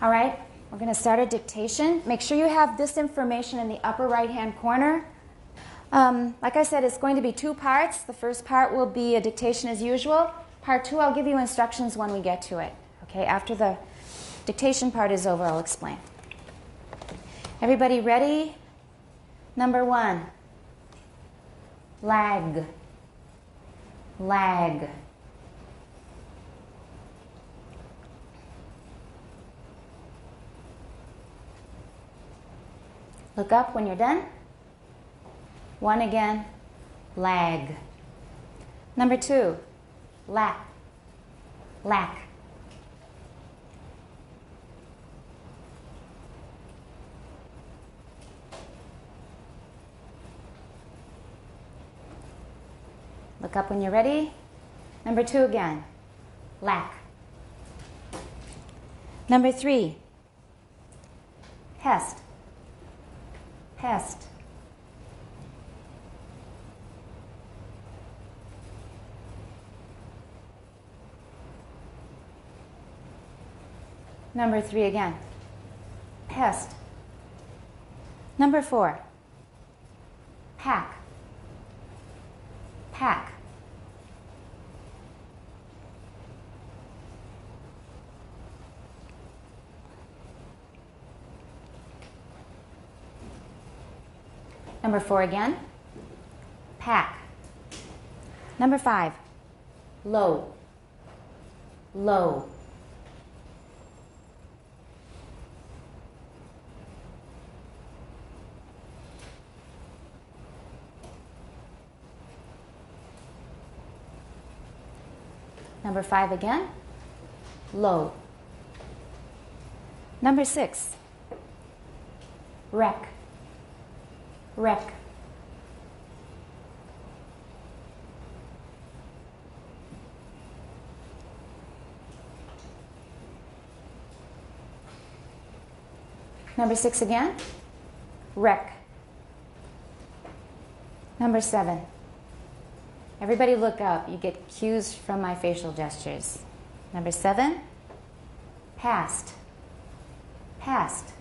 All right, we're going to start a dictation. Make sure you have this information in the upper right-hand corner. Like I said, it's going to be two parts. The first part will be a dictation as usual. Part two, I'll give you instructions when we get to it. Okay, after the dictation part is over, I'll explain. Everybody ready? Number one, lag. Lag. Look up when you're done. One again, lag. Number two, lack. Lack. Look up when you're ready. Number two again, lack. Number three, pest. Pest. Number three again, pest. Number four, pack. Pack. Number four again, pack. Number five, low. Low. Number five again, low. Number six, wreck. Wreck. Number six again, wreck. Number seven. Everybody look up. You get cues from my facial gestures. Number seven, past. Past.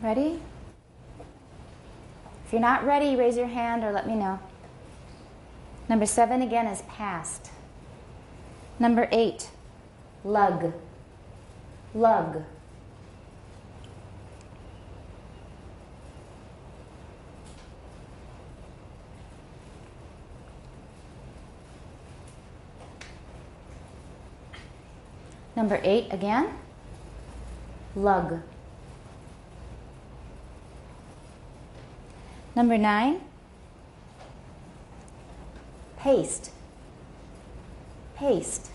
Ready? If you're not ready, raise your hand or let me know. Number seven again is past. Number eight, lug. Lug. Number eight again, lug. Number nine, paste. Paste.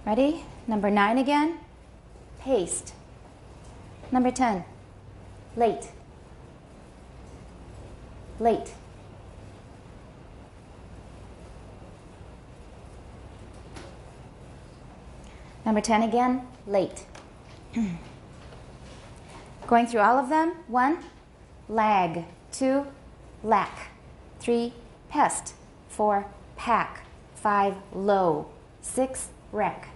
Ready? Number nine again, paste. Number 10, late. Late. Number 10 again, late. Going through all of them. 1, lag. 2, lack. 3, pest. 4, pack. 5, low. 6, wreck.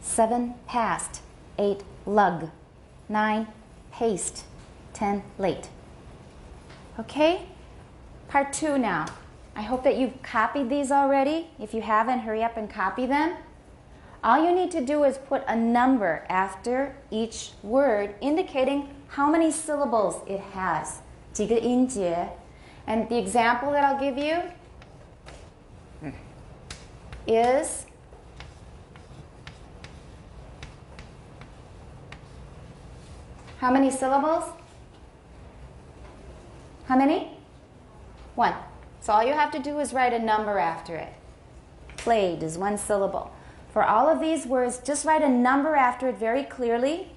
7, past. 8, lug. 9, paste. 10, late. Okay? Part 2 now. I hope that you've copied these already. If you haven't, hurry up and copy them. All you need to do is put a number after each word indicating how many syllables it has. 几个音节. And the example that I'll give you is how many syllables? How many? 1. So all you have to do is write a number after it. Played is 1 syllable. For all of these words, just write a number after it very clearly.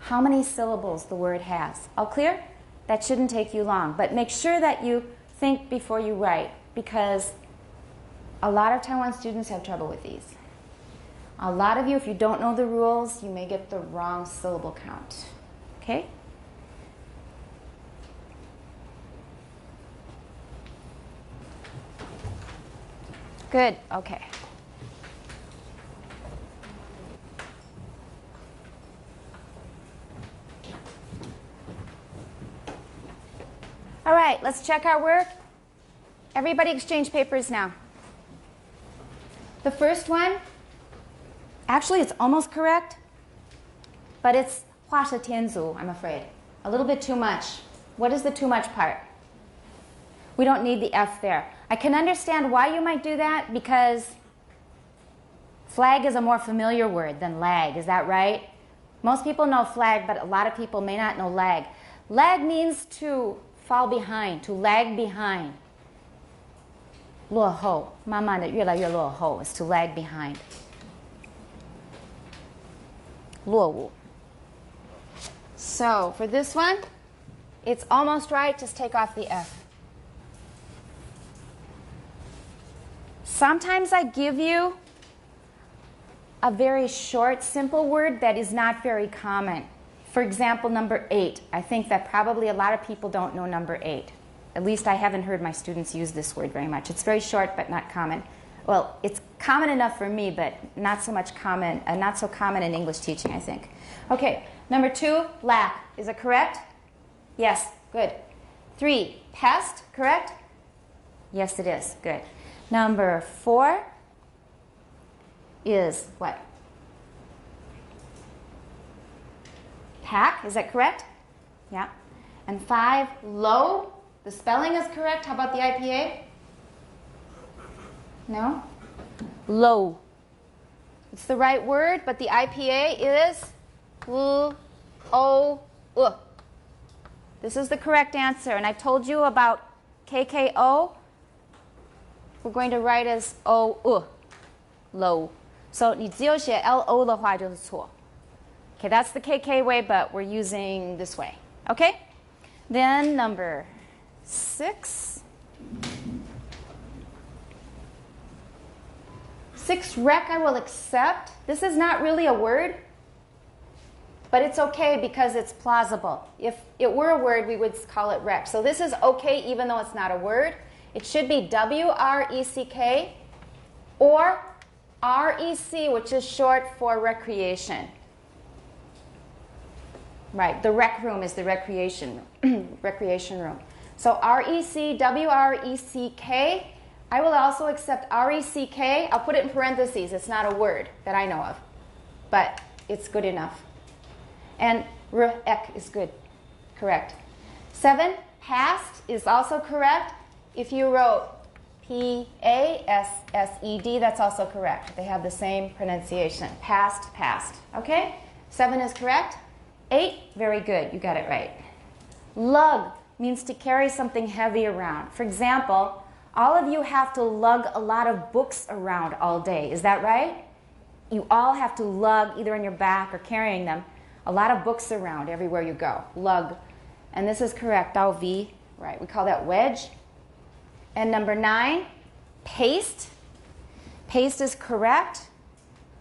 how many syllables the word has. All clear? That shouldn't take you long. But make sure that you think before you write, because a lot of Taiwan students have trouble with these. A lot of you, if you don't know the rules, you may get the wrong syllable count. Okay? Good. Okay. All right, let's check our work. Everybody exchange papers now. The first one, actually it's almost correct, but it's 画蛇添足, I'm afraid. A little bit too much. What is the too much part? We don't need the F there. I can understand why you might do that, because flag is a more familiar word than lag. Is that right? Most people know flag, but a lot of people may not know lag. Lag means to fall behind, to lag behind. 落后，慢慢的越来越落后 is to lag behind. 落伍. So for this one, it's almost right. Just take off the F. Sometimes I give you a very short, simple word that is not very common. For example, number 8. I think that probably a lot of people don't know number 8. At least I haven't heard my students use this word very much. It's very short, but not common. Well, it's common enough for me, but not so common in English teaching, I think. Okay, number 2, lack. Is it correct? Yes, good. 3, pest, correct? Yes, it is. Good. Number 4 is what? Pack, is that correct? Yeah. And 5, low. The spelling is correct. How about the IPA? No? Low. It's the right word, but the IPA is L-O-U. This is the correct answer. And I told you about KKO. We're going to write as O-U. Low. So 你只有写 L-O 的话就是错. Okay, that's the KK way, but we're using this way. Okay? Then number 6. 6 rec I will accept. This is not really a word, but it's okay because it's plausible. If it were a word, we would call it rec. So this is okay even though it's not a word. It should be W-R-E-C-K or R-E-C, which is short for recreation. Right, the rec room is the recreation room. So R-E-C, W-R-E-C-K. I will also accept R-E-C-K. I'll put it in parentheses. It's not a word that I know of, but it's good enough. And R-E-C is good, correct. 7, past is also correct. If you wrote P-A-S-S-E-D, that's also correct. They have the same pronunciation. Past, past. Okay? 7 is correct. 8, very good. You got it right. Lug means to carry something heavy around. For example, all of you have to lug a lot of books around all day. Is that right? You all have to lug, either on your back or carrying them, a lot of books around everywhere you go. Lug. And this is correct. Dao V. Right. We call that wedge. And number 9, paste. Paste is correct.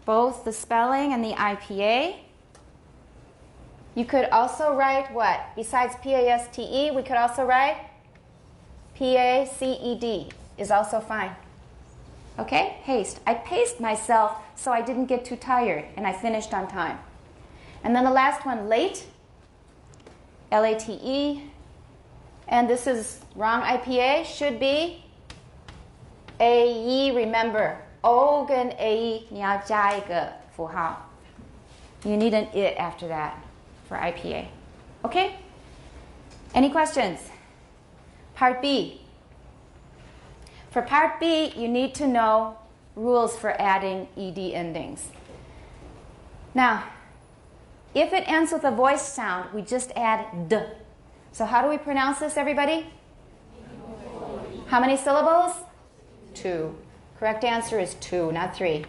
Both the spelling and the IPA. You could also write what? Besides P-A-S-T-E, we could also write P-A-C-E-D is also fine. Okay? Haste. I paced myself so I didn't get too tired, and I finished on time. And then the last one, late. L-A-T-E. And this is wrong IPA. Should be A-E, remember. O 跟 A-E, 你要加一个符号. You need an it after that for IPA. Okay? Any questions? Part B. For Part B, you need to know rules for adding ED endings. Now, if it ends with a voice sound, we just add D. So how do we pronounce this, everybody? How many syllables? 2. Correct answer is 2, not 3.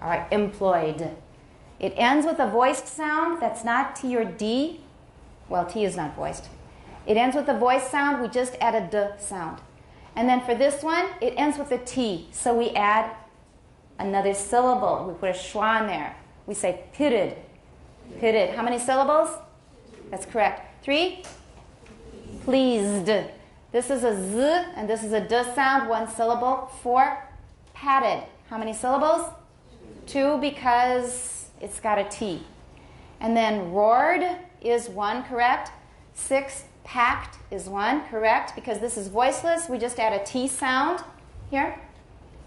All right, employed. It ends with a voiced sound that's not T or D. Well, T is not voiced. It ends with a voiced sound. We just add a D sound. And then for this one, it ends with a T. So we add another syllable. We put a schwa in there. We say pitted. Pitted. How many syllables? That's correct. 3. Pleased. This is a Z and this is a D sound, 1 syllable. 4. Patted. How many syllables? 2 because it's got a T. And then roared is 1, correct? 6. Packed is 1, correct? Because this is voiceless, we just add a T sound here.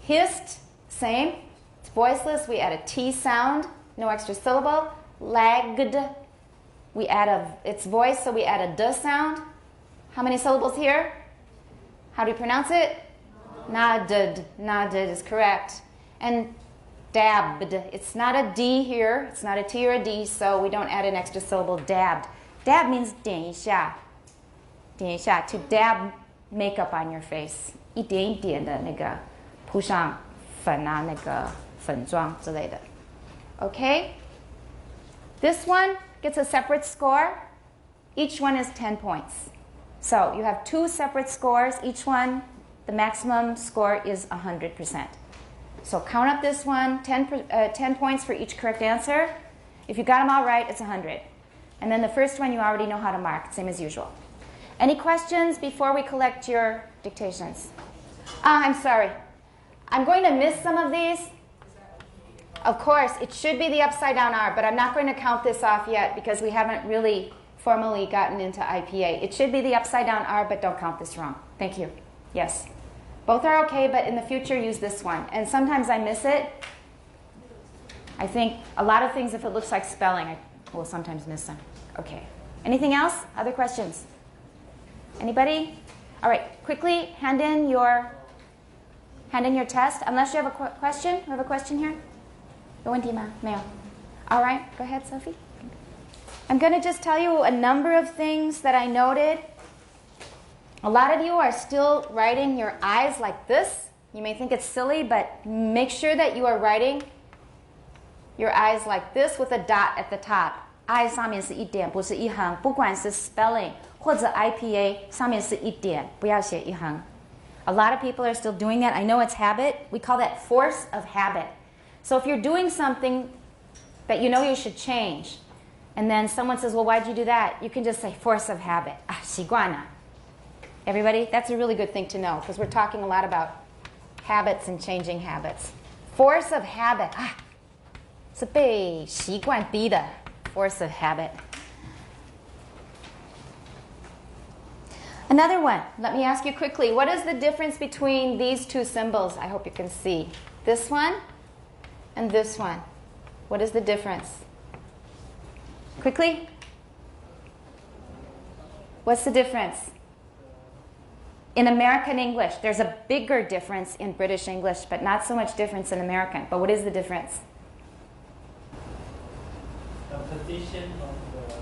Hissed, same. It's voiceless, we add a T sound, no extra syllable. Lagged, we add it's voiced, so we add a D sound. How many syllables here? How do you pronounce it? Nodded. Nodded is correct. And dabbed, it's not a D here, it's not a T or a D, so we don't add an extra syllable. Dabbed. Dab means 点一下. 点一下, to dab makeup on your face. 一点一点的那个铺上粉啊，那个粉妆之类的. Okay? This one gets a separate score. Each one is 10 points. So you have 2 separate scores. Each one, the maximum score is 100%. So count up this one, 10 points for each correct answer. If you got them all right, it's 100. And then the first one you already know how to mark, same as usual. Any questions before we collect your dictations? I'm sorry. I'm going to miss some of these. Of course, it should be the upside down R, but I'm not going to count this off yet because we haven't really formally gotten into IPA. It should be the upside down R, but don't count this wrong. Thank you. Yes. Both are okay, but in the future, use this one. And sometimes I miss it. I think a lot of things, if it looks like spelling, I will sometimes miss them. Okay. Anything else? Other questions? Anybody? All right. Quickly hand in your test. Unless you have a question. We have a question here. 有问题吗？没有. All right. Go ahead, Sophie. I'm going to just tell you a number of things that I noted. A lot of you are still writing your I's like this. You may think it's silly, but make sure that you are writing your I's like this with a dot at the top. I 上面是一点，不是一横，不管是 spelling 或者 IPA 上面是一点，不要写一横. A lot of people are still doing that. I know it's habit. We call that force of habit. So if you're doing something that you know you should change, and then someone says, well, why'd you do that? You can just say force of habit. 习惯了. Everybody, that's a really good thing to know because we're talking a lot about habits and changing habits. Force of habit. 是被习惯逼的 force of habit. Another one. Let me ask you quickly. What is the difference between these 2 symbols? I hope you can see. This one and this one. What is the difference? Quickly. What's the difference? In American English, there's a bigger difference in British English, but not so much difference in American. But what is the difference? The position of the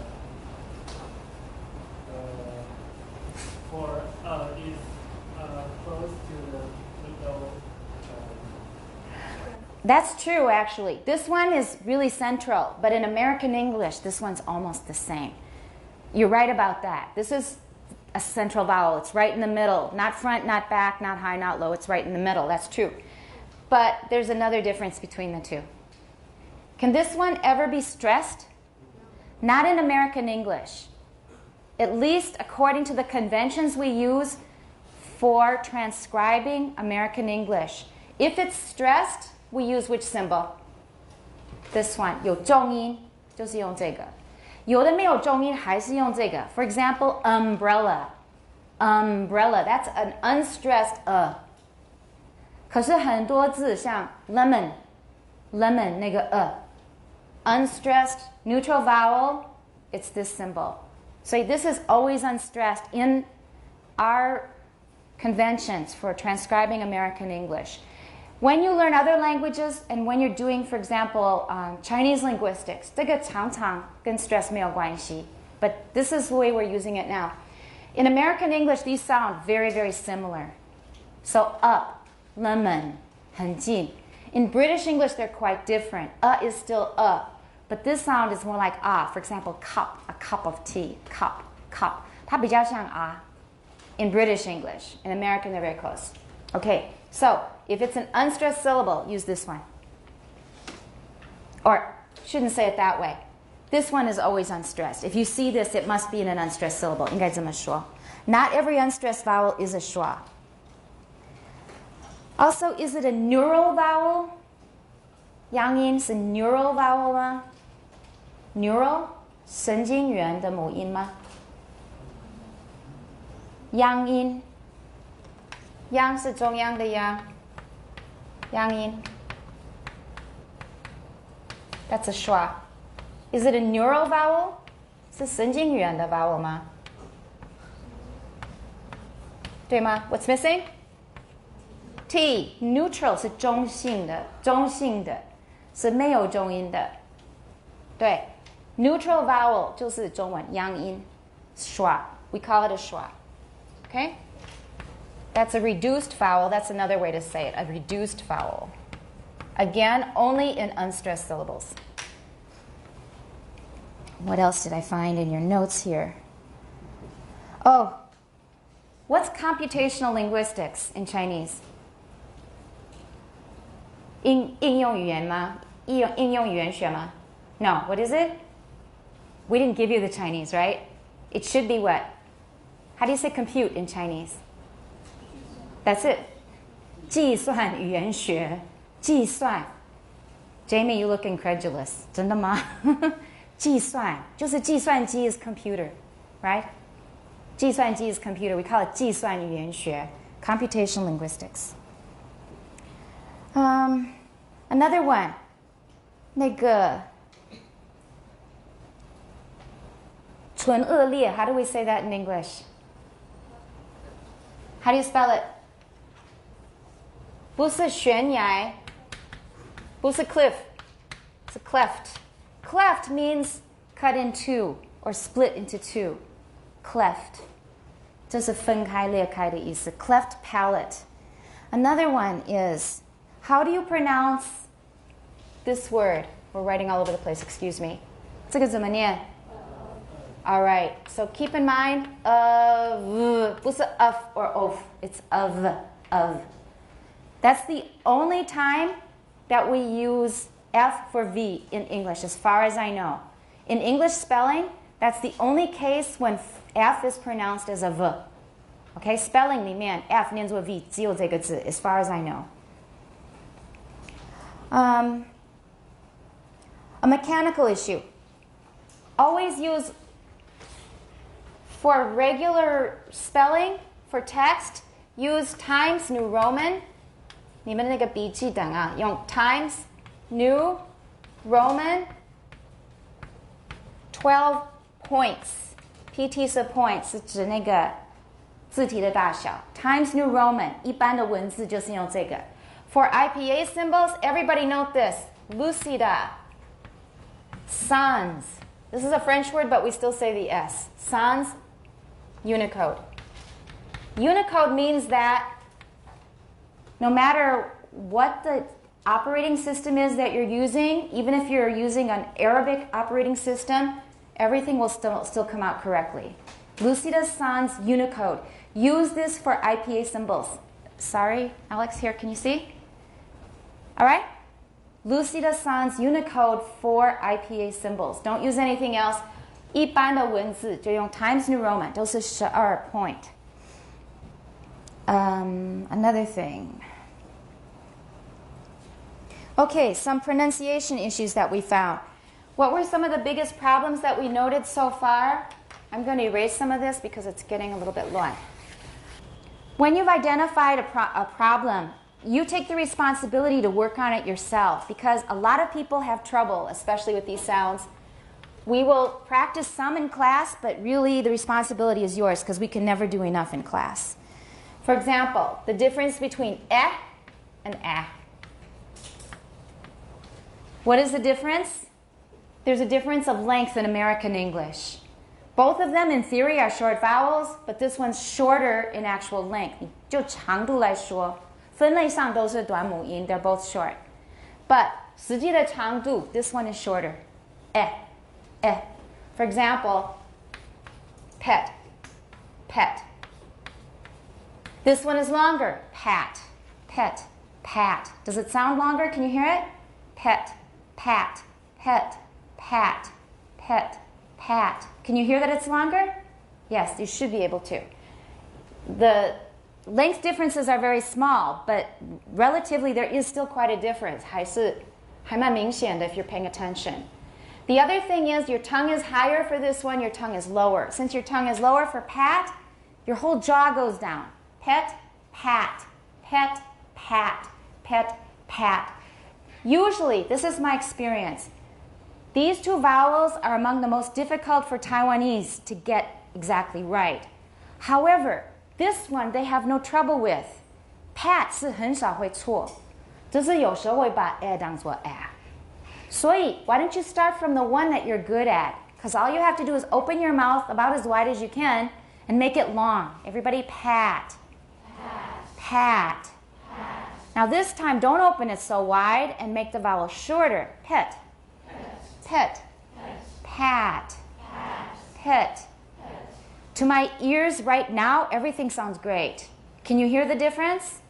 for is close to the middle. That's true, actually. This one is really central, but in American English, this one's almost the same. You're right about that. This is a central vowel. It's right in the middle. Not front, not back, not high, not low. It's right in the middle. That's true. But there's another difference between the 2. Can this one ever be stressed? Not in American English. At least according to the conventions we use for transcribing American English. If it's stressed, we use which symbol? This one. 有重音就是用这个。有的没有重音还是用这个。For example, umbrella. Umbrella. That's an unstressed 可是很多字像 lemon 那个unstressed neutral vowel, it's this symbol. So this is always unstressed in our conventions for transcribing American English. When you learn other languages and when you're doing, for example, Chinese linguistics, 这个常常跟 stress 没有关系. But this is the way we're using it now. In American English, these sound very, very similar. So up, lemon, 很近. In British English, they're quite different. Is still but this sound is more like ah. For example, cup, a cup of tea, cup, cup. 它比较像啊 in British English. In American, they're very close. Okay, so if it's an unstressed syllable, use this one. Or, shouldn't say it that way. This one is always unstressed. If you see this, it must be in an unstressed syllable. 应该这么说. Not every unstressed vowel is a schwa. Also, is it a neural vowel? 阳音是 neural vowel 吗 ？Neural 神经元的母音吗？央音，央是中央的央，央音。That's a schwa. Is it a neural vowel? 是神经元的 vowel 吗？对吗 ？What's missing? T. Neutral 是中性的，中性的，是没有重音的。对 ，neutral vowel 就是中文央音 schwa. We call it a schwa. Okay? That's a reduced vowel. That's another way to say it, a reduced vowel. Again, only in unstressed syllables. What else did I find in your notes here? Oh, what's computational linguistics in Chinese? 应用语言吗？应用语言学吗？ No, what is it? We didn't give you the Chinese, right? It should be what? How do you say compute in Chinese? That's it. 计算语言学，计算。Jamie, you look incredulous. 真的吗？计算就是计算机 is computer, right? 计算机 is computer. We call it 计算语言学 computational linguistics. Another one. 那个纯恶劣 How do we say that in English? How do you spell it? 不是悬崖，不是 cliff. It's a cleft. Cleft means cut in two or split into two. Cleft. 这是分开裂开的意思 Cleft palate. Another one is, how do you pronounce this word? We're writing all over the place, excuse me. 这个怎么念? All right, so keep in mind, 不是 of or of, it's of. That's the only time that we use F for V in English, as far as I know. In English spelling, that's the only case when F is pronounced as a V. Okay, spelling 里面 F 念作 V 只有这个字 as far as I know. A mechanical issue. Always use, for regular spelling, for text, use Times New Roman. 你们那个笔记本啊，用 Times New Roman 12 points. PT 是 points 是指那个字体的大小 Times New Roman 一般的文字就是用这个 For IPA symbols, everybody note this. Lucida. Sans. This is a French word, but we still say the S. Sans Unicode. Unicode means that no matter what the operating system is that you're using, even if you're using an Arabic operating system, everything will still come out correctly. Lucida Sans Unicode. Use this for IPA symbols. Sorry, Alex, here, can you see? All right? Lucida Sans Unicode for IPA symbols. Don't use anything else. 一般的文字就用 Times New Roman, 都是12 point. Another thing. Okay, some pronunciation issues that we found. What were some of the biggest problems that we noted so far? I'm going to erase some of this because it's getting a little bit long. When you've identified a problem, you take the responsibility to work on it yourself because a lot of people have trouble, especially with these sounds. We will practice some in class, but really the responsibility is yours because we can never do enough in class. For example, the difference between eh and ah. What is the difference? There's a difference of length in American English. Both of them, in theory, are short vowels, but this one's shorter in actual length. 就长度来说，分类上都是短母音, they're both short. But 实际的长度, this one is shorter. For example, pet, pet. This one is longer. Pat, pet, pat. Does it sound longer? Can you hear it? Pet, pat, pet, pat, pet, pat. Can you hear that it's longer? Yes, you should be able to. The length differences are very small, but relatively there is still quite a difference. 还蛮明显的 if you're paying attention. The other thing is your tongue is higher for this one, your tongue is lower. Since your tongue is lower for pat, your whole jaw goes down. Pet, pat, pet, pat, pet, pat. Usually, this is my experience, these two vowels are among the most difficult for Taiwanese to get exactly right. However, this one they have no trouble with. Pat 是很少会错，只是有时候会把 当作 所以 why don't you start from the one that you're good at? Because all you have to do is open your mouth about as wide as you can and make it long. Everybody pat. Pat. Pat. Pat. Now this time don't open it so wide and make the vowel shorter. Pet. Pet. Pat. Pet. To my ears right now, everything sounds great. Can you hear the difference?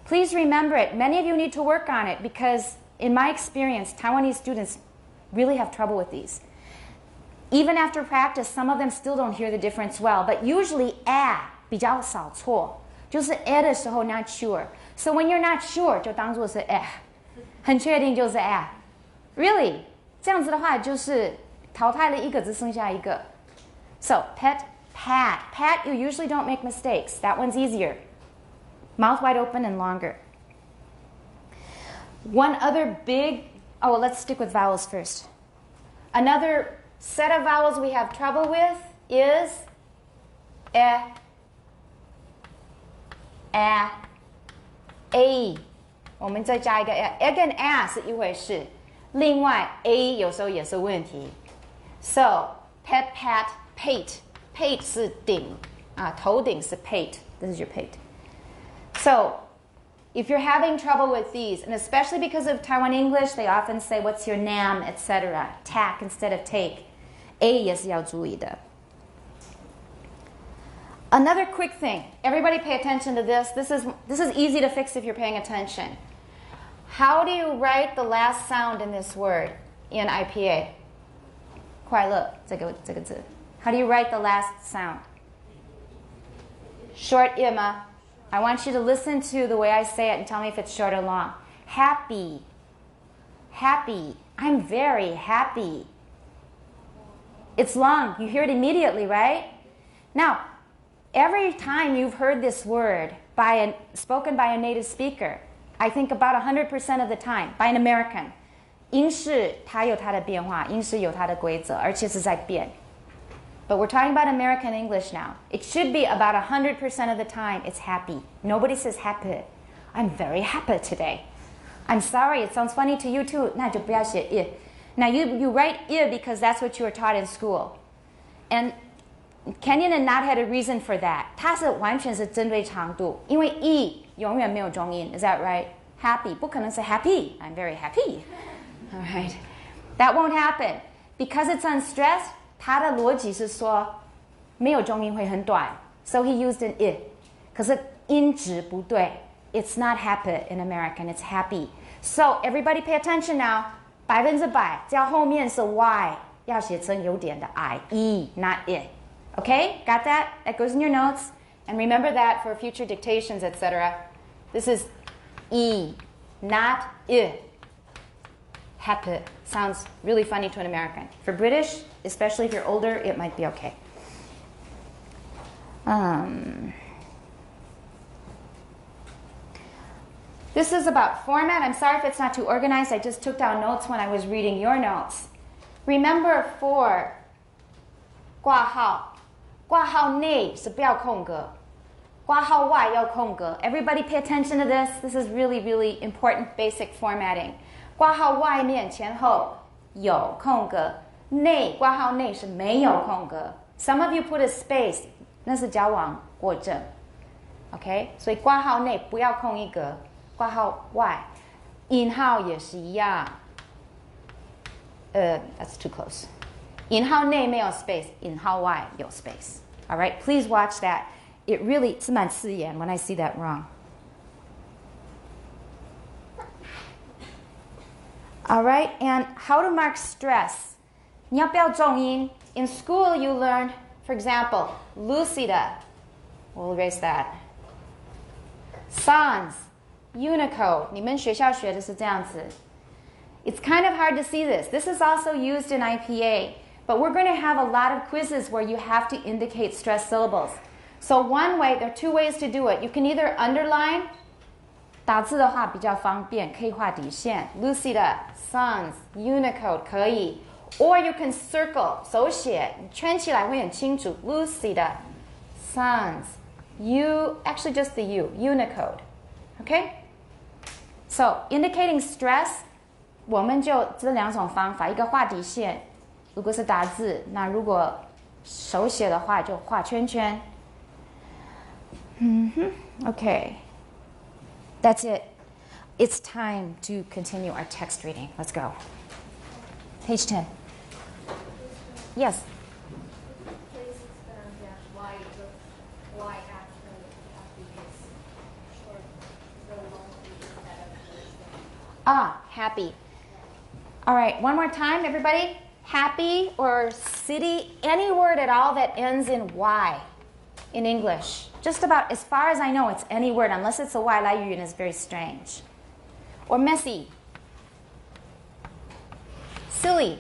Please remember it. Many of you need to work on it because in my experience, Taiwanese students really have trouble with these. Even after practice, some of them still don't hear the difference well, but usually 比较少错，就是 的时候 not sure. So when you're not sure, 就当作是很确定就是 Really? 这样子的话就是淘汰了一个，只剩下一个。So pet, pat. Pat, you usually don't make mistakes. That one's easier. Mouth wide open and longer. One other big, let's stick with vowels first. Another set of vowels we have trouble with is a, a. 我们再加一个 a 跟 a 是一回事，另外 a 有时候也是问题。So pet, pat, pate. Pate 是顶头顶是 pate. This is your pate. So if you're having trouble with these, and especially because of Taiwan English, they often say, what's your nam, etc. Tack instead of take. A 也是要注意的。Another quick thing. Everybody pay attention to this. This is easy to fix if you're paying attention. How do you write the last sound in this word in IPA? 快乐，这个字。How do you write the last sound? Short I吗？ I want you to listen to the way I say it and tell me if it's short or long. Happy. Happy. I'm very happy. It's long. You hear it immediately, right? Now, every time you've heard this word spoken by a native speaker, I think about 100% of the time, by an American, 英式它有它的变化，英式有它的规则，而且是在变。But we're talking about American English now. It should be about 100% of the time it's happy. Nobody says happy. I'm very happy today. I'm sorry, it sounds funny to you too. 那就不要写 I. Now you write I because that's what you were taught in school. And Kenyon and Nat had a reason for that. 它是完全是针对长度，因为 I 永远没有中音。Is that right? Happy 不可能是 happy. I'm very happy. All right. That won't happen. Because it's unstressed, 他的逻辑是说没有中音会很短 so he used an I 可是音值不对 it's not happy in American it's happy so everybody pay attention now 100%只要后面是 Y 要写成有点的 I not I okay got that goes in your notes and remember that for future dictations etc this is I not I happy sounds really funny to an American. For British, especially if you're older, it might be okay. This is about format. I'm sorry if it's not too organized. I just took down notes when I was reading your notes. Remember for 挂号内是不要空格，挂号外要空格。Everybody pay attention to this. This is really, really important basic formatting. 挂号外面前后有空格，挂号内是没有空格。Some of you put a space， 那是矫枉过正。OK， 所以挂号内不要空一格，挂号外，引号也是一样。That's too close. 引号内没有 space, 引号外有 space. All right, please watch that. It really 是蛮刺眼 when I see that wrong. All right, and how to mark stress. 你要不要重音? In school, you learned, for example, lucida. We'll erase that. Sans, Unicode. 你们学校学的是这样子. It's kind of hard to see this. This is also used in IPA, but we're going to have a lot of quizzes where you have to indicate stressed syllables. So one way, there are two ways to do it. You can either underline, 打字的话比较方便，可以画底线 lucida, sans, Unicode 可以 or you can circle 手写圈起来会很清楚 lucida, sans, actually just the Unicode. Okay? So indicating stress 我们就这两种方法，一个画底线，如果是打字，那如果手写的话就画圈圈。Okay. That's it. It's time to continue our text reading. Let's go. Page 10. Yes? Please expand why after is short, the long instead of Happy. All right, one more time, everybody. Happy or city, any word at all that ends in Y in English. Just about, as far as I know, it's any word, unless it's a Y 来语 and it's very strange. Or messy. Silly.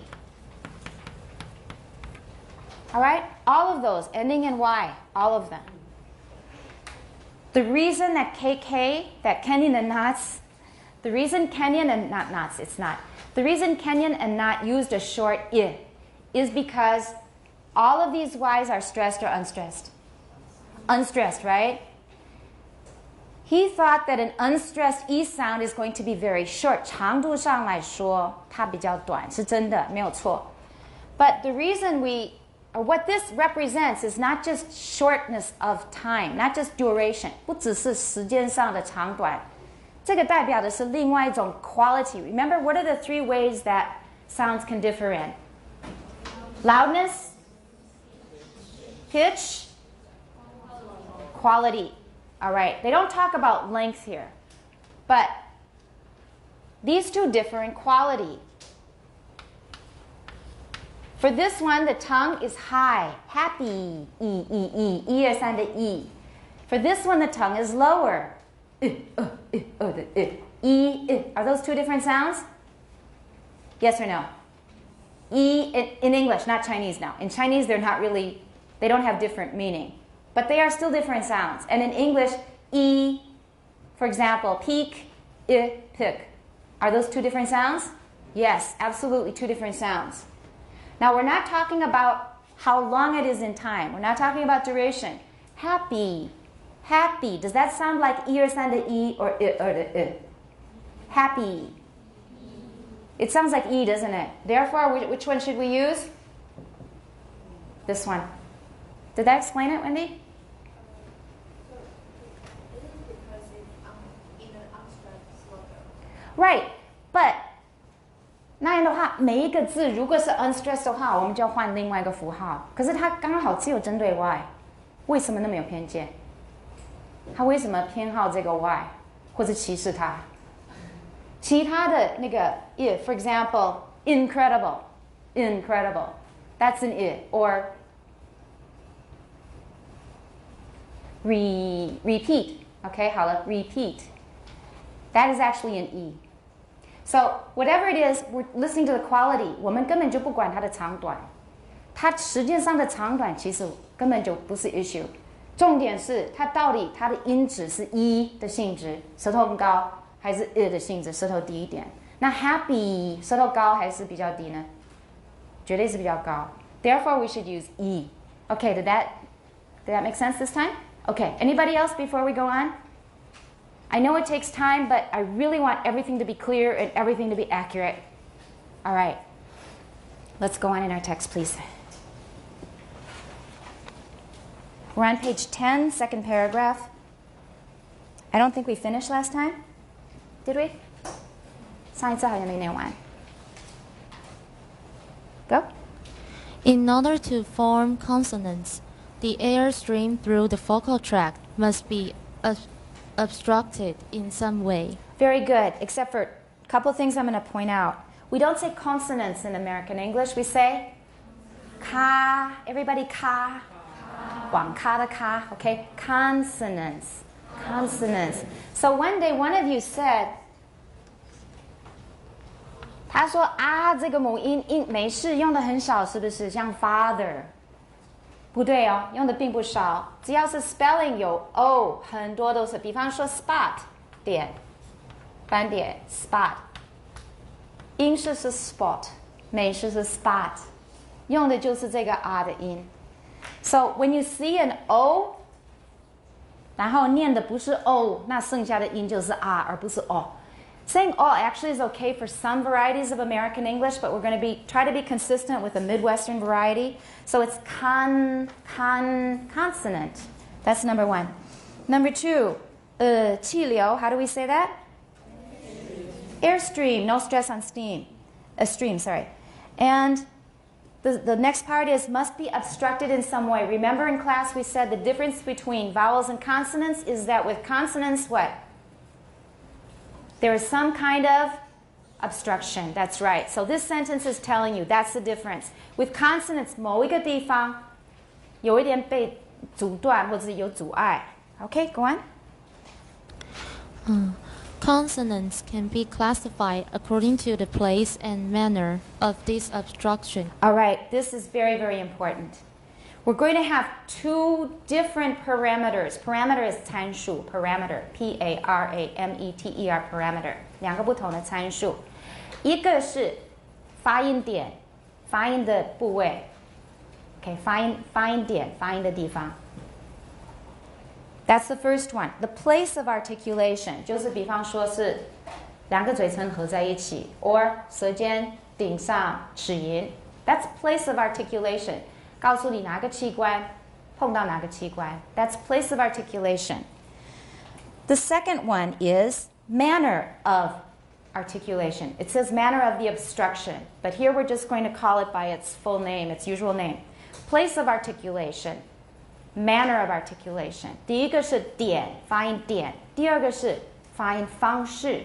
All right? All of those ending in Y, all of them. The reason that KK, that Kenyan and Knots, the reason Kenyan and not Knots, it's not. The reason Kenyan and Knot used a short I is because all of these Ys are stressed or unstressed. Unstressed, right? He thought that an unstressed E sound is going to be very short. 长度上来说，它比较短，是真的，没有错。But the reason what this represents is not just shortness of time, not just duration. 不只是时间上的长短，这个代表的是另外一种 quality. Remember, what are the three ways that sounds can differ in? Loudness, pitch, quality. All right, they don't talk about length here, but these two differ in quality. For this one, the tongue is high, happy, E, E, E, 1, 2, 3的 E. For this one, the tongue is lower, the E. Are those two different sounds? Yes or no? E in English, not Chinese now. In Chinese, they're not really, they don't have different meaning. But they are still different sounds. And in English, E, for example, peak, I, pick. Are those two different sounds? Yes, absolutely two different sounds. Now, we're not talking about how long it is in time. We're not talking about duration. Happy, happy. Does that sound like 1, 2, 3的 E or I or the I? Happy. It sounds like E, doesn't it? Therefore, which one should we use? This one. Did that explain it, Wendy? Right, but 那样的话，每一个字如果是 unstressed 的话，我们就要换另外一个符号。可是它刚好只有针对 Y， 为什么那么有偏见？他为什么偏好这个 Y， 或者歧视它？其他的那个 for example, incredible, incredible, that's an I, or repeat, okay, 好了 repeat, that is actually an E. So whatever it is, we're listening to the quality. 我们根本就不管它的长短，它时间上的长短其实根本就不是 issue。重点是它到底它的音质是 E 的性质，舌头更高，还是 I 的性质，舌头低一点？那 happy 舌头高还是比较低呢？绝对是比较高。Therefore, we should use E. Okay, did that make sense this time? Okay, anybody else before we go on? I know it takes time, but I really want everything to be clear and everything to be accurate. All right, let's go on in our text, please. We're on page 10, second paragraph. I don't think we finished last time. Did we? 上一次好像没念完。Go. In order to form consonants, the air stream through the vocal tract must be obstructed in some way. Very good, except for a couple of things I'm going to point out. We don't say consonants in American English. We say ka. Everybody ka. 往ka的ka, okay? Consonants. Consonants. So one day one of you said, 他说啊这个母音没事，用的很少，是不是？像 father 不对哦，用的并不少。只要是 spelling 有 o， 很多都是。比方说 spot 点斑点 spot， 英式是 spot， 美式是 spot， 用的就是这个 r 的音。So when you see an o， 然后念的不是 o， 那剩下的音就是 r， 而不是 o。Saying "oh" actually is okay for some varieties of American English, but we're going to try to be consistent with the Midwestern variety. So it's consonant. That's number one. Number two, 气流. How do we say that? Airstream. No stress on steam. Stream, sorry. And the next part is must be obstructed in some way. Remember in class we said the difference between vowels and consonants is that with consonants, what? There is some kind of obstruction. That's right. So this sentence is telling you that's the difference. With consonants, 某一个地方有一点被阻断或者有阻碍。Okay, go on. Consonants can be classified according to the place and manner of this obstruction. All right, this is very, very important. We're going to have two different parameters. Parameter is 参数 parameter, P-A-R-A-M-E-T-E-R, parameter. 两个不同的参数。一个是发音点，发音的部位。Okay, 发音点，发音的地方。That's the first one. The place of articulation 就是比方说是两个嘴唇合在一起 or 舌尖顶上齿龈。That's place of articulation. 告诉你哪个器官碰到哪个器官。That's place of articulation. The second one is manner of articulation. It says manner of the obstruction, but here we're just going to call it by its full name, its usual name. Place of articulation, manner of articulation. 第一个是点，发音点。第二个是发音方式，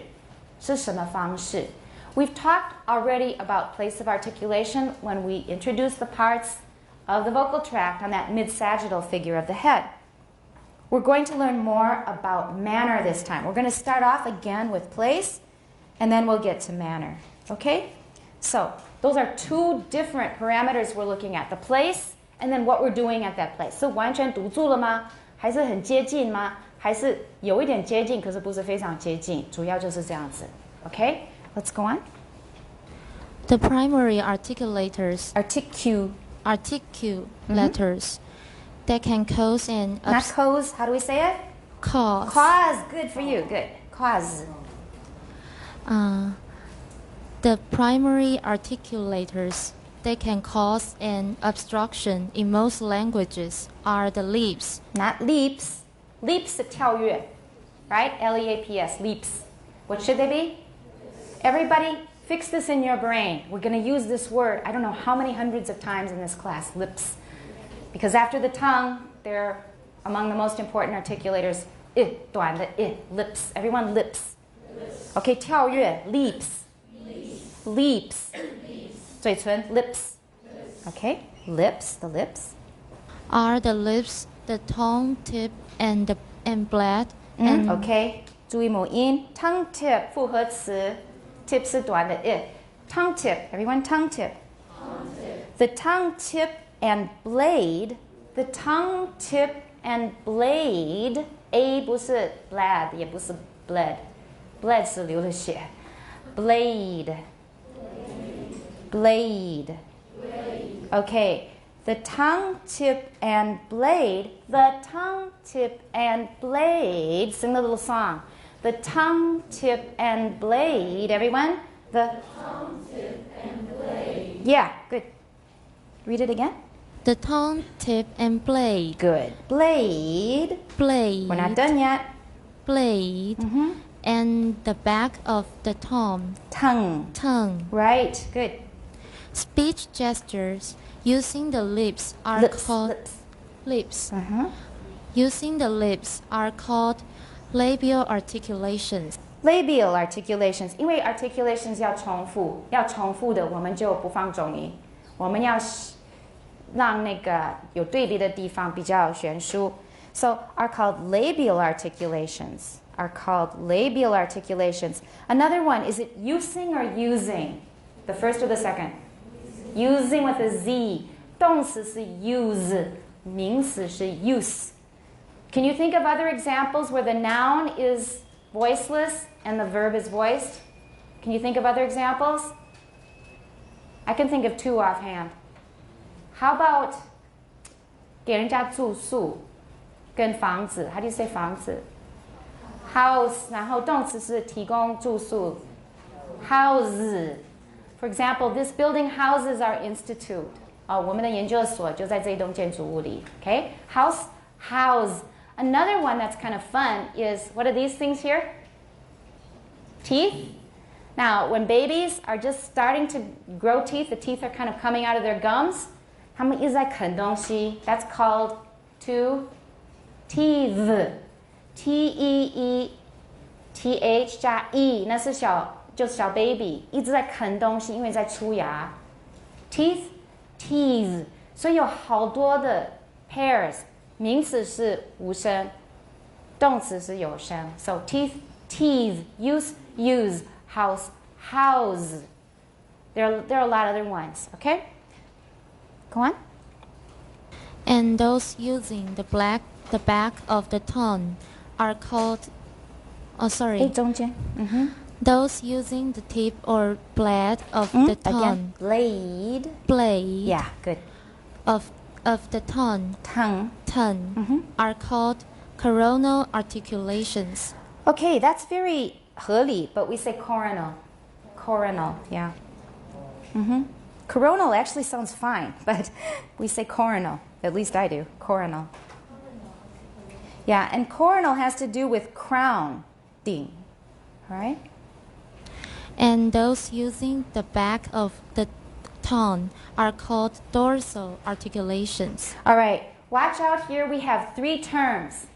是什么方式？ We've talked already about place of articulation when we introduced the parts of the vocal tract on that mid-sagittal figure of the head. We're going to learn more about manner this time. We're going to start off again with place, and then we'll get to manner. Okay? So those are two different parameters we're looking at. The place, and then what we're doing at that place. 是完全堵住了吗？还是很接近吗？还是有一点接近，可是不是非常接近？主要就是这样子。Okay? Let's go on. The primary articulators Articulators that can cause an not cause. How do we say it? cause. Cause. Good for you. Good. Cause. The primary articulators that can cause an obstruction in most languages are the leaps. Not leaps. Leaps 是跳跃 right? L-E-A-P-S. Leaps. What should they be? Everybody, fix this in your brain. We're going to use this word, I don't know how many hundreds of times in this class, lips. Because after the tongue, they're among the most important articulators. 短的 lips. Everyone lips. Okay, 跳跃 leaps. Leaps. 嘴唇 lips. Okay, lips, the lips. Are the lips, the tongue tip, and blade? Okay, 注意母音 tongue tip 复合词 tip 是短的 tongue tip. Everyone tongue tip. The tongue tip and blade. The tongue tip and blade. A 不是 blad 也不是 bled. Bled 是流了血 blade. Blade. Okay. The tongue tip and blade. The tongue tip and blade. Sing the little song. The tongue tip and blade. Everyone? The tongue tip and blade. Yeah, good. Read it again. The tongue tip and blade. Good. Blade. Blade. We're not done yet. Blade. And the back of the tongue. Tongue. Tongue. Right. Good. Speech gestures using the lips are Lips, called lips. lips. Using the lips are called labial articulations. Labial articulations，因为 articulations 要重复的我们就不放重音，我们要让那个有对比的地方比较悬殊。So are called labial articulations. Another one, is it using or using? The first or the second? Using with a Z. 动词是 use, 名词是 use. Can you think of other examples where the noun is voiceless and the verb is voiced? Can you think of other examples? I can think of two offhand. How about 给人家住宿跟房子 How do you say 房子 House 然后动词是提供住宿 House For example, this building houses our institute. 我们的研究所就在这栋建筑物里 Okay? House. Another one that's kind of fun is, what are these things here? Teeth. Now, when babies are just starting to grow teeth, the teeth are kind of coming out of their gums. 他们一直在啃东西 That's called to teeth. T-E-E-T-H 加 E 那是就是小 baby 一直在啃东西，因为在出牙 teeth 所以有好多的 pairs 名词是无声，动词是有声 So teeth use house There are a lot of other ones Okay Go on And those using the back of the tongue are called中间Those using the tip or blade of the tongue. Again, blade. Yeah, good. Of the tongue. Tongue. Are called coronal articulations. Okay, that's very 合理, but we say coronal. Yeah. Coronal actually sounds fine, but we say coronal. At least I do. Coronal. Yeah, and coronal has to do with crown. Ding. All right? And those using the back of the tongue are called dorsal articulations. All right, watch out here. We have three terms.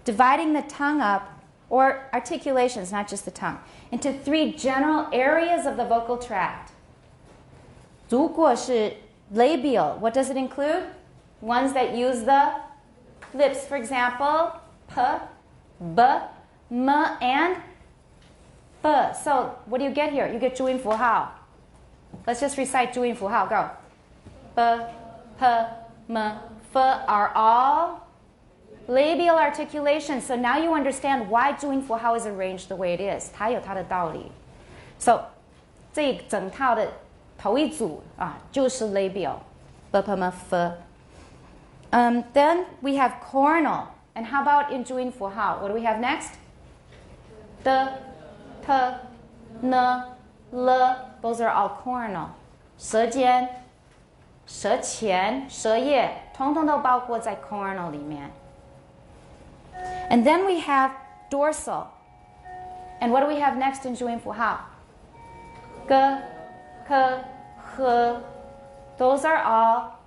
Dividing the tongue up, or articulations, not just the tongue, into three general areas of the vocal tract. 如果是 labial, what does it include? Ones that use the lips. For example, p, b, m, and b. So what do you get here? You get 注音符号. Let's just recite 注音符号. Go. B, p, m, f are all labial articulations. So now you understand why 注音符号 is arranged the way it is. 它有它的道理. So 这整套的头一组就是 labial. B, p, m, f. Then we have coronal. And how about in 注音符号? What do we have next? The, t, n, l. Those are all coronal. 舌尖、舌前、舌叶统统都包括在 coronal 里面。And then we have dorsal. And what do we have next in 注音符号? G, k, h. Those are all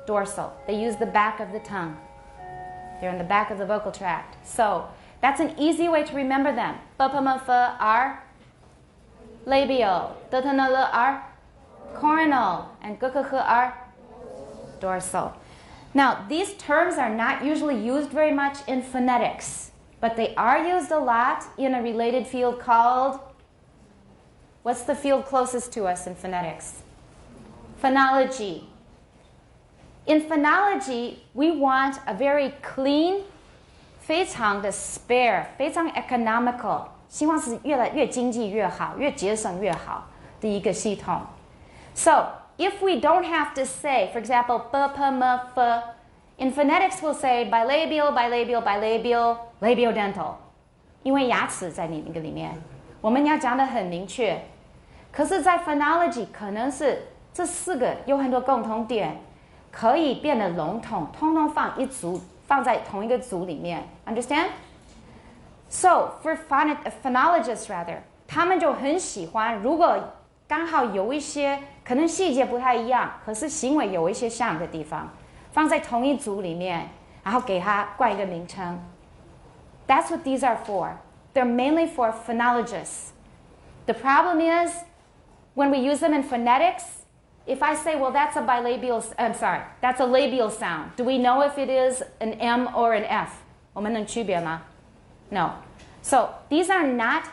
dorsal. They use the back of the tongue. They're in the back of the vocal tract. So that's an easy way to remember them. B, p, m, f are labial. D, t, n, l are coronal. And g, k, h are dorsal. Now, these terms are not usually used very much in phonetics, but they are used a lot in a related field called, what's the field closest to us in phonetics? Phonology. In phonology, we want a very clean, 非常的 spare, 非常 economical, 希望是越经济越好，越节省越好的一个系统。So, if we don't have to say, for example, b, p, m, f, in phonetics we'll say bilabial, bilabial, bilabial, labiodental. 因为牙齿在那个里面，我们要讲得很明确。可是，在 phonology 可能是这四个有很多共同点，可以变得笼统，通通放一组，放在同一个组里面。Understand? So for phonologists rather, 他们就很喜欢，如果刚好有一些可能细节不太一样，可是行为有一些像的地方，放在同一组里面，然后给它冠一个名称。That's what these are for. They're mainly for phonologists. The problem is, when we use them in phonetics, if I say, well, that's a that's a labial sound. Do we know if it is an M or an F? 我们能区别吗? No. So these are not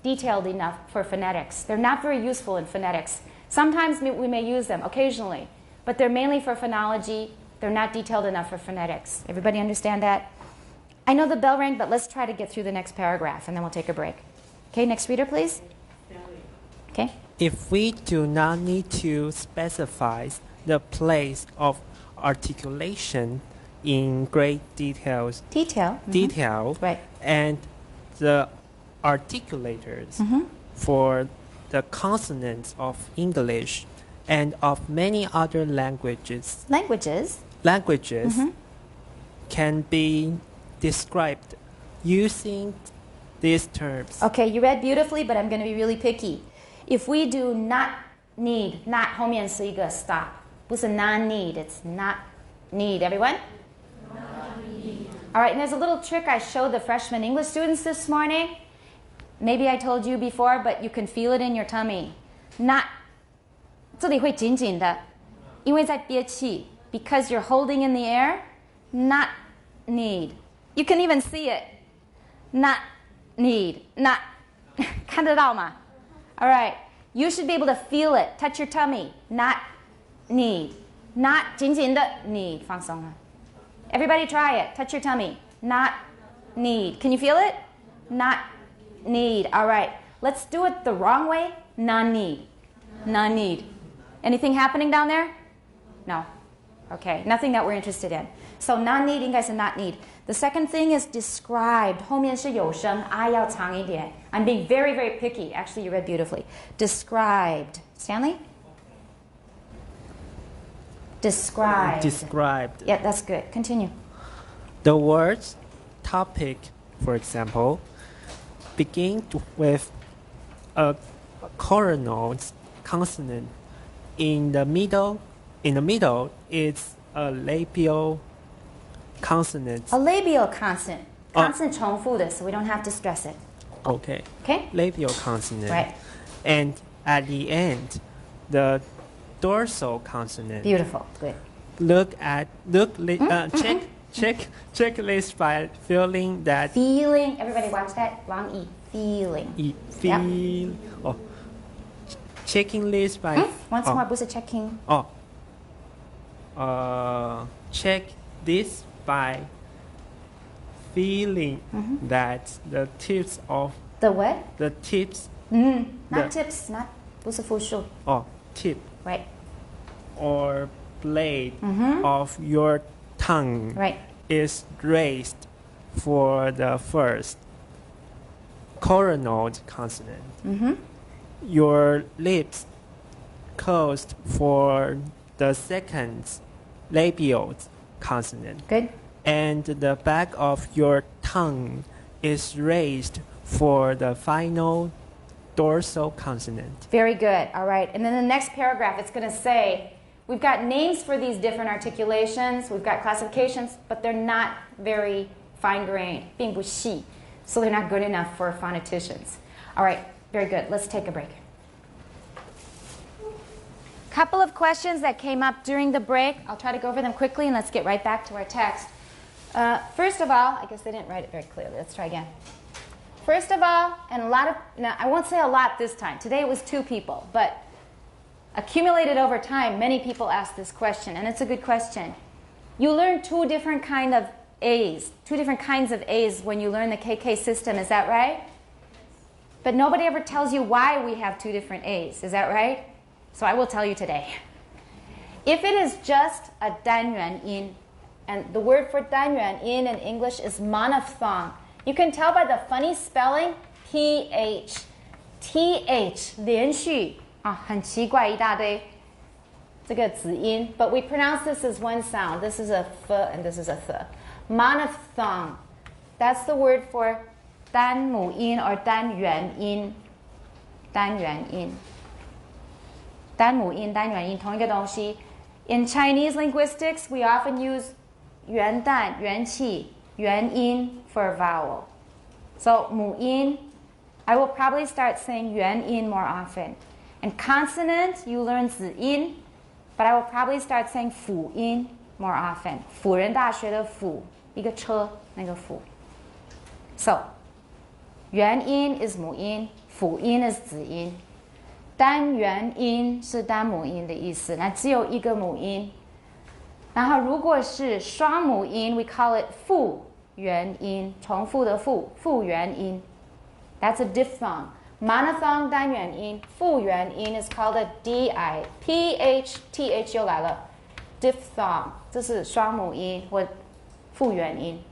detailed enough for phonetics. They're not very useful in phonetics. Sometimes we may use them occasionally, but they're mainly for phonology. They're not detailed enough for phonetics. Everybody understand that? I know the bell rang, but let's try to get through the next paragraph, and then we'll take a break. Okay, next reader, please. Okay. If we do not need to specify the place of articulation in great detail, Right. and the articulators for the consonants of English and of many other languages can be described using these terms. Okay, you read beautifully, but I'm going to be really picky. If we do not need, not 后面是一个 stop. 不是 non-need, it's not need. Everyone? All right, and there's a little trick I showed the freshman English students this morning. Maybe I told you before, but you can feel it in your tummy. Not 这里会紧紧的，因为在憋气 because you're holding in the air. Not need. You can even see it. Not need. Not 看得到吗? All right. You should be able to feel it. Touch your tummy. Not need. Not 紧紧的 need. 放松了. Everybody try it. Touch your tummy. Not need. Can you feel it? Not need. All right. Let's do it the wrong way. Non-need. Non-need. Anything happening down there? No. Okay. Nothing that we're interested in. So non-need 应该是 not need. The second thing is described. 后面是有声 I 要长一点. I'm being very, very picky. Actually, you read beautifully. Described. Stanley? Described. Described. Yeah, that's good. Continue. The words topic, for example, begin with a coronal consonant. In the middle, it's a labial consonant. A labial consonant. Consonant 重复的, so we don't have to stress it. Okay. Okay? Labial consonant. Right. And at the end, the dorsal consonant. Beautiful. Good. Check this by feeling that. Feeling. Everybody watch that. Wrong E. Feeling. Checking this by. Once more, 不是 checking. Check this by feeling that the tips of The what? the tips. Not tips. Not 不是复数. Tip. Right. Or blade of your tongue Right. is raised for the first coronal consonant. Your lips closed for the second labial consonant. Good. And the back of your tongue is raised for the final dorsal consonant. Very good. All right. And then the next paragraph, it's going to say, we've got names for these different articulations. We've got classifications, but they're not very fine-grained, 并不细, so they're not good enough for phoneticians. All right. Very good. Let's take a break. Couple of questions that came up during the break. I'll try to go over them quickly, and let's get right back to our text. First of all, I guess they didn't write it very clearly. Let's try again. First of all, and now I won't say a lot this time. Today it was 2 people, but accumulated over time, many people asked this question, and it's a good question. You learn 2 different kinds of A's, 2 different kinds of A's when you learn the KK system. Is that right? But nobody ever tells you why we have 2 different A's. Is that right? So I will tell you today. If it is just a 单元音, and the word for 单元音in English is monophthong. You can tell by the funny spelling, TH. TH, 连续, 很奇怪一大堆, 这个子音, but we pronounce this as one sound. This is a th and this is a th. Monophthong. That's the word for 单母音 or 单元音. 单元音.单母音、单元音同一个东西。In Chinese linguistics, we often use 元旦、元气、元音 for a vowel. So 母音, I will probably start saying 元音 more often. And consonant, you learn 子音, but I will probably start saying 辅音 more often. 辅仁大学的辅，一个车那个辅。So 元音 is 母音，辅音 is 子音。单元音是单母音的意思，那只有一个母音。然后如果是双母音 we call it 复元音，重复的复，复元音。That's a diphthong. Monophthong 单元音，复元音 is called a di。ph 又来了 ，diphthong 这是双母音或复元音。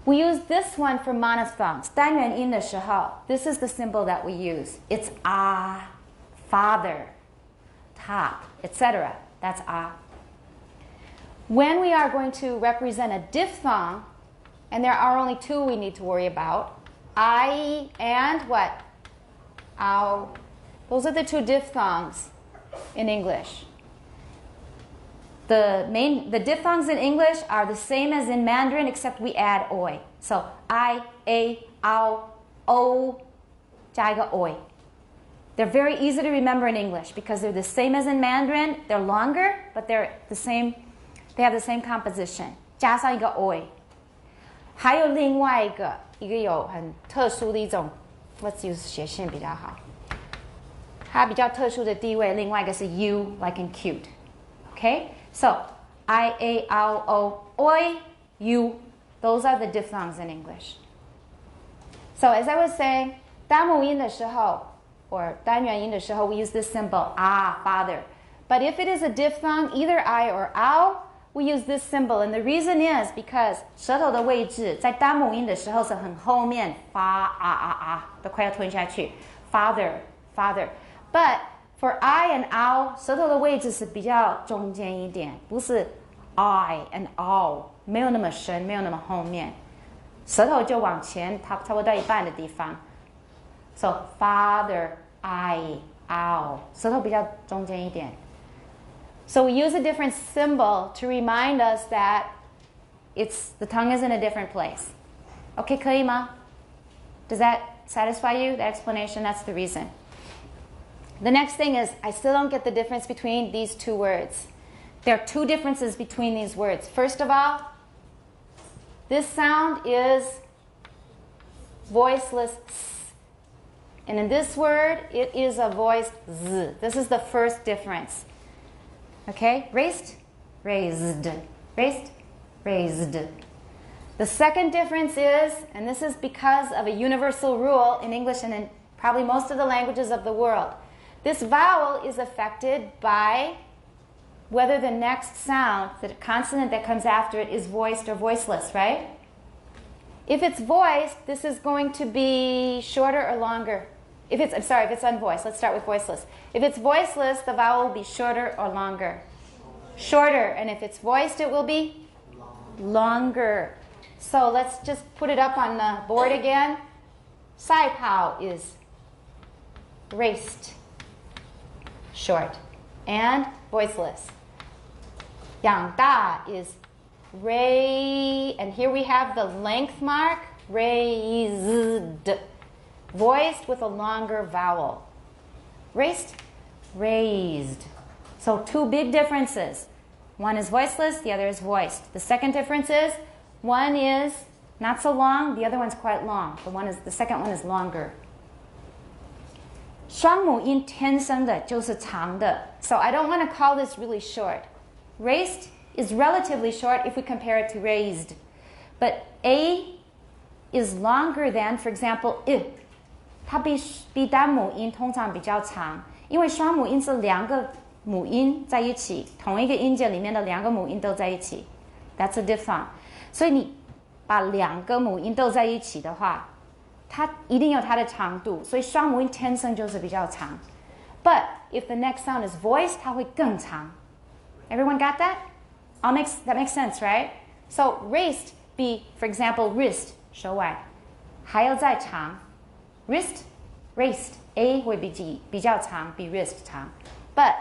We use this one for monophthongs. 单元音的时候 this is the symbol that we use. It's ah, father, top, etc. That's ah. When we are going to represent a diphthong, and there are only two we need to worry about, I and what? Ow. Those are the two diphthongs in English. The diphthongs in English are the same as in Mandarin, except we add oi. So I, a, ow, o, 加一个 oi. They're very easy to remember in English because they're the same as in Mandarin. They're longer, but they're the same. They have the same composition. 加上一个 oi. 还有另外一个有很特殊的一种 ，let's use 斜线比较好。它比较特殊的地位，另外一个是 u, like in cute. Okay? So, I, a, ow, o, oi, u. Those are the diphthongs in English. So, as I was saying, 单母音的时候 or 单元音的时候 we use this symbol, ah, father. But if it is a diphthong, either I or ow, we use this symbol. And the reason is because 舌头的位置在单母音的时候是很后面，发都快要吞下去 father, father. But for I and ow, 舌头的位置是比较中间一点，不是 I and ow， 没有那么深，没有那么后面，舌头就往前差不多到一半的地方。So father, I, ow， 舌头比较中间一点。So we use a different symbol to remind us that the tongue is in a different place. Okay, 可以吗? Does that satisfy you? The explanation, that's the reason. The next thing is, I still don't get the difference between these two words. There are two differences between these words. First of all, this sound is voiceless s. And in this word, it is a voiced z. This is the first difference. Okay? Raised, raised. Raised, raised. The second difference is, and this is because of a universal rule in English and in probably most of the languages of the world, this vowel is affected by whether the next sound, the consonant that comes after it, is voiced or voiceless, right? If it's voiced, this is going to be shorter or longer. If it's unvoiced. Let's start with voiceless. If it's voiceless, the vowel will be shorter or longer? Shorter. And if it's voiced, it will be longer. So let's just put it up on the board again. Sai Pao is raced, short, and voiceless. Yang Da is ray, and here we have the length mark, raised, voiced with a longer vowel. Raised, raised. So two big differences. One is voiceless, the other is voiced. The second difference is one is not so long, the other one's quite long. The second one is longer. 双母音天生的就是长的. So I don't want to call this really short. Raised is relatively short if we compare it to raised. But A is longer than, for example, I. 它比单母音通常比较长，因为双母音是两个母音在一起，同一个音节里面的两个母音都在一起。That's a diphthong. 所以你把两个母音都在一起的话，它一定有它的长度，所以双母音天生就是比较长。But if the next sound is voiced, 它会更长。Everyone got that? That makes sense, right? So raised 比 for example, wrist 手腕还要再长。Wrist, raised A 会比较长，比 wrist 长。But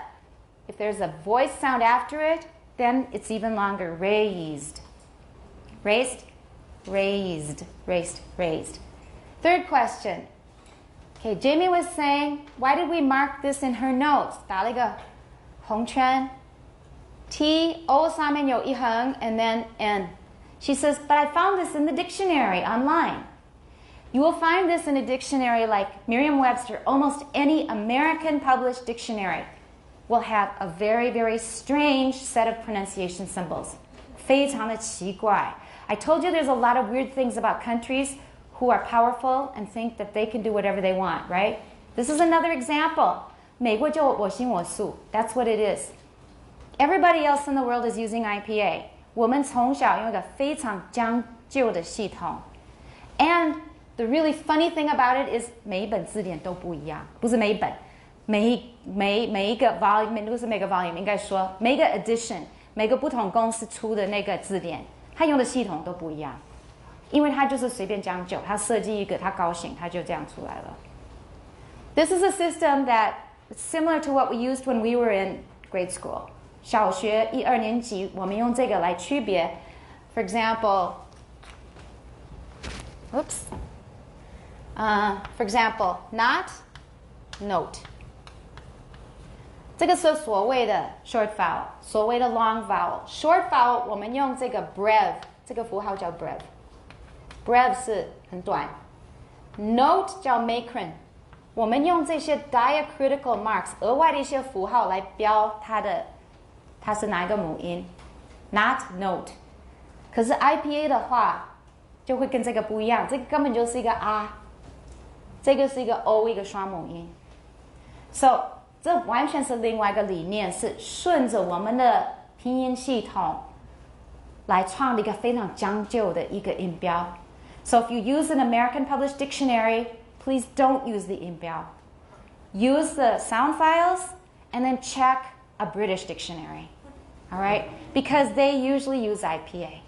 if there's a voice sound after it, then it's even longer. Raised. Raised, raised, raised, raised. Third question. Okay, Jamie was saying, why did we mark this in her notes? 打了一个红圈 T, O 上面有一横 and then N. She says, but I found this in the dictionary online. You will find this in a dictionary like Merriam-Webster. Almost any American published dictionary will have a very, very strange set of pronunciation symbols. 非常的奇怪. I told you there's a lot of weird things about countries who are powerful and think that they can do whatever they want, right? This is another example. 美国就我行我素. That's what it is. Everybody else in the world is using IPA. 我们从小用一个非常将就的系统. And the really funny thing about it is 每一本字典都不一样. 不是每一本. 每一个 volume, 不是每个 volume, 应该说每个 edition, 每个不同公司出的那个字典, 它用的系统都不一样. 因为它就是随便将就, 它设计一个, 它高兴, 它就这样出来了. This is a system that is similar to what we used when we were in grade school. 小学1、2年级, 我们用这个来区别. For example, for example, not, note. 这个是所谓的 short vowel, 所谓的 long vowel. Short vowel 我们用这个 brev, 这个符号叫 brev. Brev 是很短. Note 叫 macron. 我们用这些 diacritical marks, 额外的一些符号来标它是哪一个母音. Not note. 可是 IPA 的话就会跟这个不一样, 这个根本就是一个 R. 这个是一个 O, 一个双母音. So, 这完全是另外一个理念, 是顺着我们的拼音系统来创了一个非常将就的一个音标. So if you use an American published dictionary, please don't use the 音标. Use the sound files and then check a British dictionary. All right? Because they usually use IPA.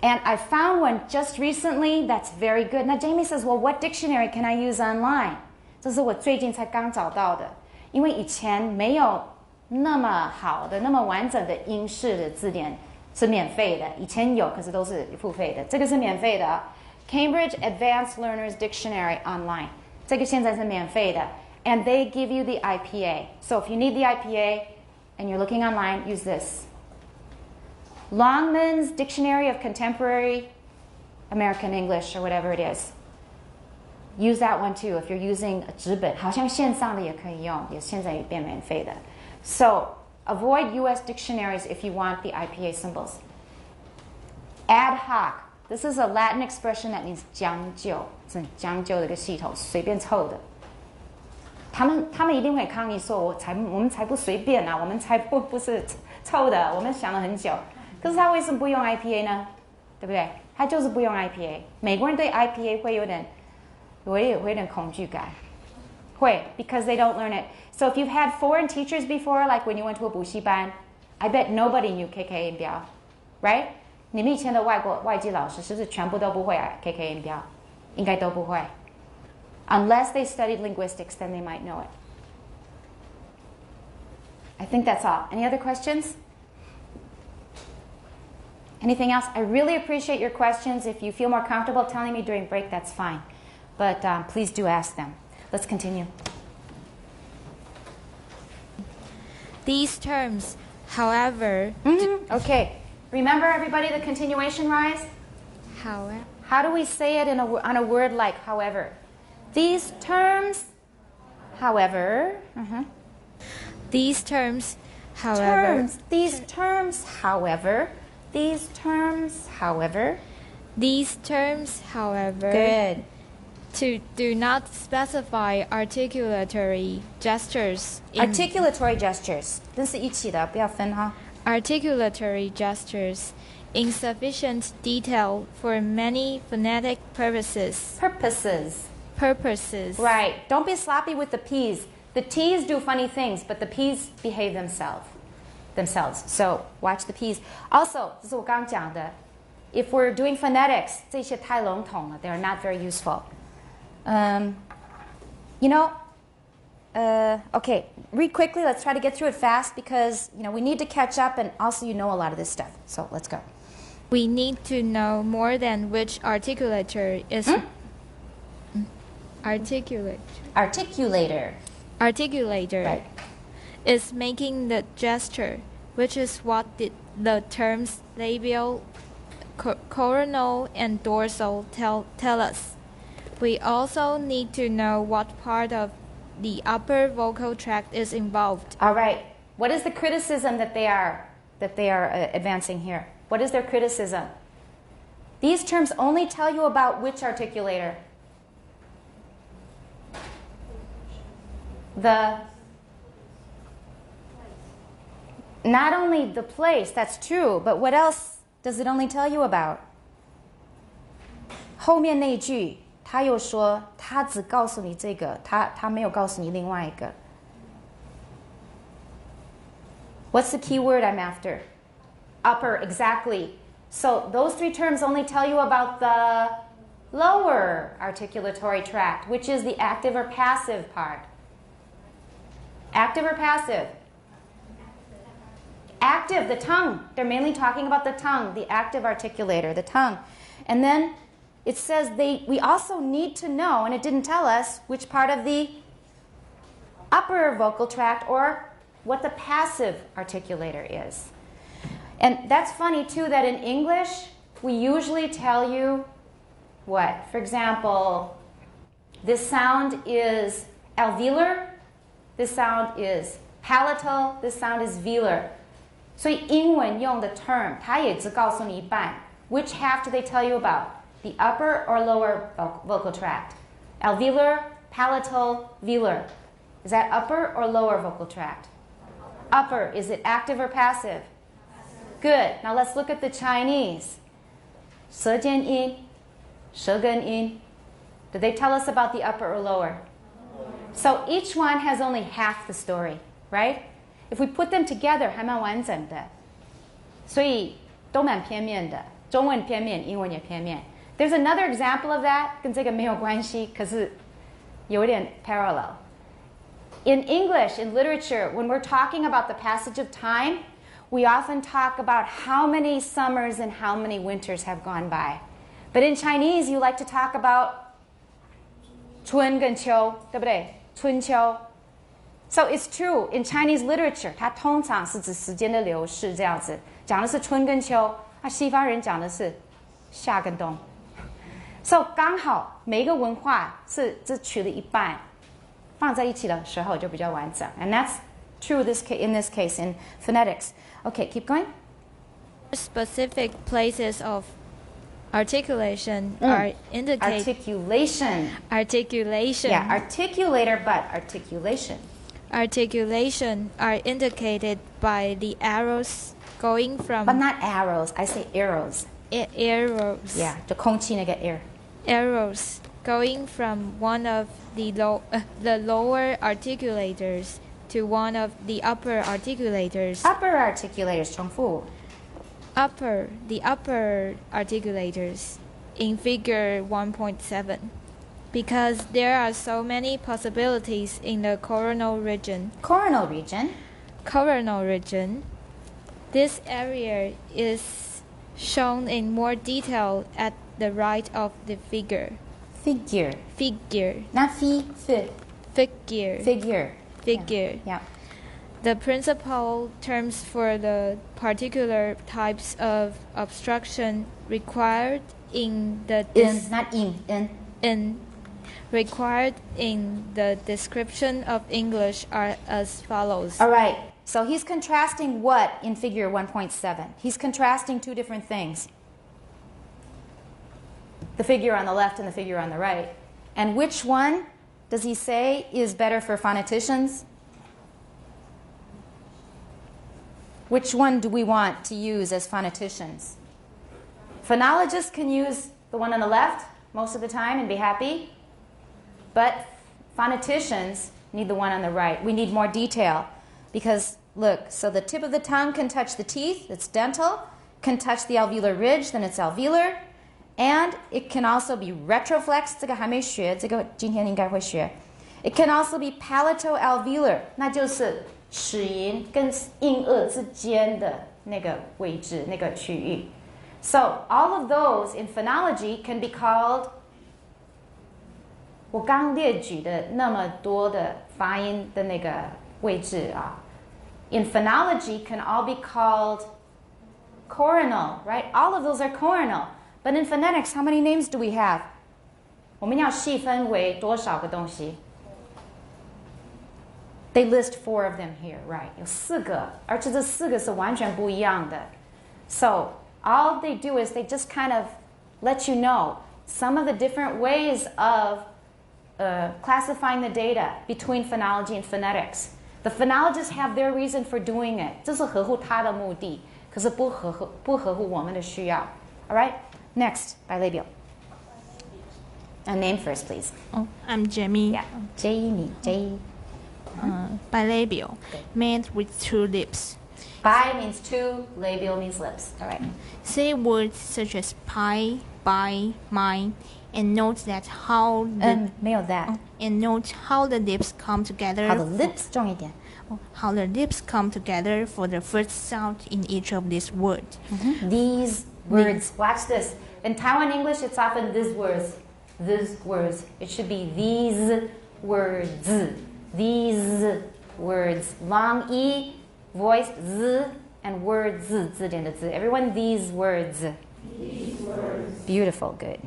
And I found one just recently that's very good. Now Jamie says, well, what dictionary can I use online? 这是我最近才刚找到的. 因为以前没有那么好的, 那么完整的英式的字典是免费的. 以前有, 可是都是付费的. 这个是免费的. Cambridge Advanced Learners Dictionary online. 这个现在是免费的. And they give you the IPA. So if you need the IPA and you're looking online, use this. Longman's Dictionary of Contemporary American English or whatever it is. Use that one too if you're using a 纸本. 好像线上的也可以用, 也现在也变免费的. So avoid US dictionaries if you want the IPA symbols. Ad hoc. This is a Latin expression that means 将就. 是将就的一个系统, 随便凑的. 他们一定会抗议说我们才不随便啊, 我们才不是凑的, 我们想了很久. 可是他为什么不用 IPA 呢? 对不对? 他就是不用 IPA. 美国人对 IPA 会有点恐惧感. 会, because they don't learn it. So if you've had foreign teachers before, like when you went to a 补习班, I bet nobody knew KK 音标, right? 你们以前的外籍老师是不是全部都不会 KK 音标? 应该都不会. Unless they studied linguistics, then they might know it. I think that's all. Any other questions? Anything else? I really appreciate your questions. If you feel more comfortable telling me during break, that's fine. But please do ask them. Let's continue. These terms, however... Okay. Remember, everybody, the continuation rise? However... How do we say it on a word like however? These terms, however... These terms, however... These terms, however... These terms, however... These terms, however... Good. Do not specify articulatory gestures. Articulatory gestures. 这是一起的，不要分哈。Articulatory gestures in sufficient detail for many phonetic purposes. Purposes. Right. Don't be sloppy with the P's. The T's do funny things, but the P's behave themselves. So watch the P's. Also, 这是我刚讲的. If we're doing phonetics, 这些太笼统了. They're not very useful. You know, okay, read quickly. Let's try to get through it fast because, we need to catch up and also you know a lot of this stuff. So let's go. We need to know more than which articulator is Articulator. Articulator Right. is making the gesture, which is what the terms labial, coronal, and dorsal tell us. We also need to know what part of the upper vocal tract is involved. All right. What is the criticism that they are advancing here? What is their criticism? These terms only tell you about which articulator? Not only the place, that's true, but what else does it only tell you about? 后面那句他又说他只告诉你这个，他没有告诉你另外一个。What's the key word I'm after? Upper, exactly. So those three terms only tell you about the lower articulatory tract, which is the active or passive part. Active or passive? Active, the tongue. They're mainly talking about the tongue, the active articulator, the tongue. And then it says we also need to know, and it didn't tell us, which part of the upper vocal tract or what the passive articulator is. And that's funny too that in English, we usually tell you what? For example, this sound is alveolar, this sound is palatal, this sound is velar. 所以英文用的 term, 它也只告诉你一半. Which half do they tell you about? The upper or lower vocal tract? Alveolar, palatal, velar. Is that upper or lower vocal tract? Upper. Is it active or passive? Good. Now let's look at the Chinese. 舌尖音, 舌根音. Do they tell us about the upper or lower? So each one has only half the story, right? If we put them together, 还蛮完整的。所以都蛮片面的，中文片面，英文也片面。There's another example of that, 跟这个没有关系，可是有点 parallel. In English, in literature, when we're talking about the passage of time, we often talk about how many summers and how many winters have gone by. But in Chinese, you like to talk about 春跟秋，对不对？春秋。So it's true, in Chinese literature, 它通常是指时间的流逝这样子，讲的是春跟秋，西方人讲的是夏跟冬。So 刚好每一个文化是只取了一半，放在一起的时候就比较完整。And that's true in this case in phonetics. Okay, keep going. Specific places of articulation are indicated. Articulation. Articulation. Yeah, articulator, but articulation. Articulation are indicated by the arrows going from. But not arrows. I say arrows. Arrows. Yeah, 就空气那个 air. Arrows going from one of the lower articulators to one of the upper articulators. Upper articulators, 重复. The upper articulators in figure 1.7. Because there are so many possibilities in the coronal region. Coronal region. Coronal region. This area is shown in more detail at the right of the figure. Figure. Figure. Not Figure. Figure. Figure. Yeah. The principal terms for the particular types of obstruction required in the required in the description of English are as follows. All right. So he's contrasting what in figure 1.7? He's contrasting two different things. The figure on the left and the figure on the right. And which one does he say is better for phoneticians? Which one do we want to use as phoneticians? Phonologists can use the one on the left most of the time and be happy. But phoneticians need the one on the right. We need more detail because, look, so the tip of the tongue can touch the teeth, it's dental, can touch the alveolar ridge, then it's alveolar, and it can also be retroflexed, 这个还没学，这个今天应该会学. It can also be palatoalveolar， 那就是齿龈跟硬腭之间的那个位置，那个区域。So all of those in phonology can be called 我刚列举的那么多的发音的那个位置啊。In phonology can all be called coronal, right? All of those are coronal. But in phonetics, how many names do we have? 我们要细分为多少个东西？ They list 4 of them here, right? 有4个，而且这4个是完全不一样的。So all they do is they just kind of let you know some of the different ways of classifying the data between phonology and phonetics. The phonologists have their reason for doing it. 这是合乎他的目的，可是不合乎我们的需要。All right? Next, bilabial. A name first, please. Oh, I'm Jamie. Yeah, Jamie. Bilabial, made with 2 lips. Bi means 2, labial means lips. All right. Say words such as pie, buy, mine, and note how the 没有 that. and note how the lips come together. 好的 lips 重一点。 How the lips come together for the first sound in each of these words. These words. Watch this. In Taiwan English, it's often these words. These words. It should be these words. These words. Long E, voice Z, and word Z, 字典的字. Everyone, these words. These words. Beautiful, good.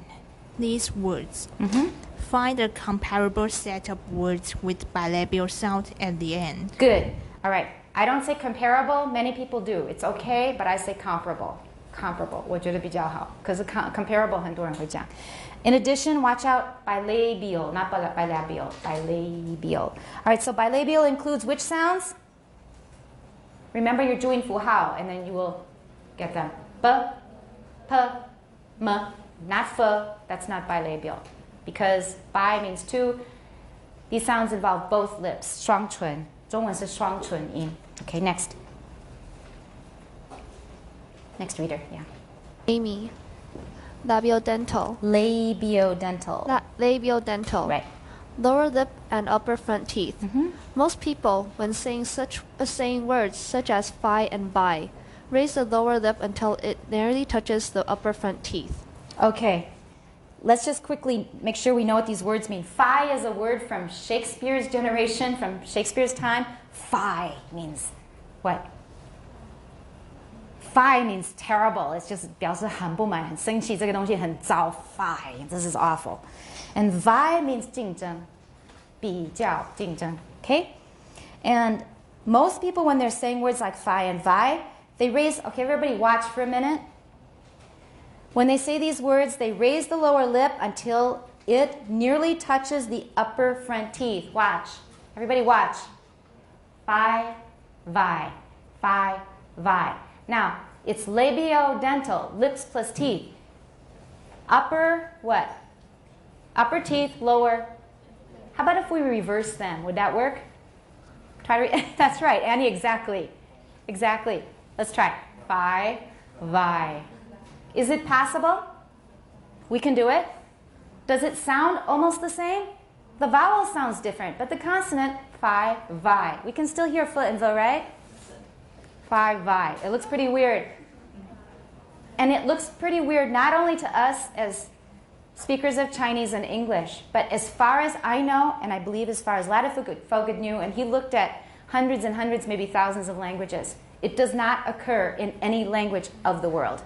These words. Find a comparable set of words with bilabial sound at the end. Good. All right. I don't say comparable. Many people do. It's okay, but I say comparable. Comparable. 我觉得比较好。可是 comparable 很多人会讲。In addition, watch out bilabial, not bilabial. Bilabial. All right. So bilabial includes which sounds? Remember, you're doing 符号, and then you will get them. B, p, m, not f. That's not bilabial. Because bi means 2. These sounds involve both lips. 双唇，中文是双唇音。Okay, next. Next reader, yeah. Amy. Labiodental. Labiodental. Labiodental. Right. Lower lip and upper front teeth. Most people, when saying words such as fi and bi, raise the lower lip until it nearly touches the upper front teeth. Okay. Let's just quickly make sure we know what these words mean. Fi is a word from Shakespeare's generation, from Shakespeare's time. Fi means what? Fi means terrible. It's just 表示很不满，很生气，这个东西很糟。Fi, this is awful. And vi means 竞争，比较竞争. Okay? And most people, when they're saying words like fi and vi, they raise. Okay, everybody, watch for a minute. When they say these words, they raise the lower lip until it nearly touches the upper front teeth. Watch. Everybody watch. Fi, vi. Fi, vi. Now, it's labiodental, lips plus teeth. Upper, what? Upper teeth, lower. How about if we reverse them? Would that work? Try to that's right, Annie, exactly. Exactly. Let's try. Fi, vi. Is it possible? We can do it. Does it sound almost the same? The vowel sounds different, but the consonant, fi, vi. We can still hear foot and the, right? Fi, vi. It looks pretty weird. And it looks pretty weird not only to us as speakers of Chinese and English, but as far as I know, and I believe as far as Ladefoged knew, and he looked at hundreds and hundreds, maybe thousands of languages, it does not occur in any language of the world.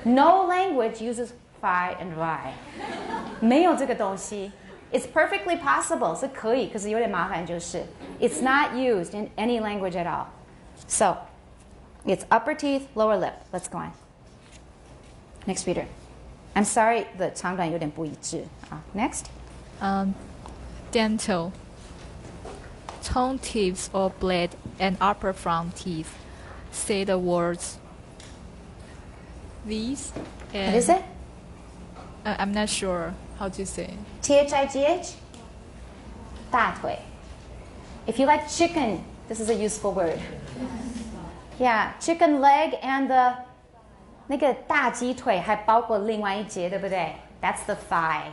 No language uses fi and vi. 没有这个东西. It's perfectly possible. 是可以，可是有点麻烦就是. It's not used in any language at all. So, it's upper teeth, lower lip. Let's go on. Next reader. I'm sorry, the 长短有点不一致. Next. Dental. Tone teeth or blade and upper front teeth. Say the words. These. And What is it? I'm not sure how to say. Thigh? 大腿. If you like chicken, this is a useful word. Yeah, chicken leg and the 那个大鸡腿还包括另外一节，对不对？ That's the thigh.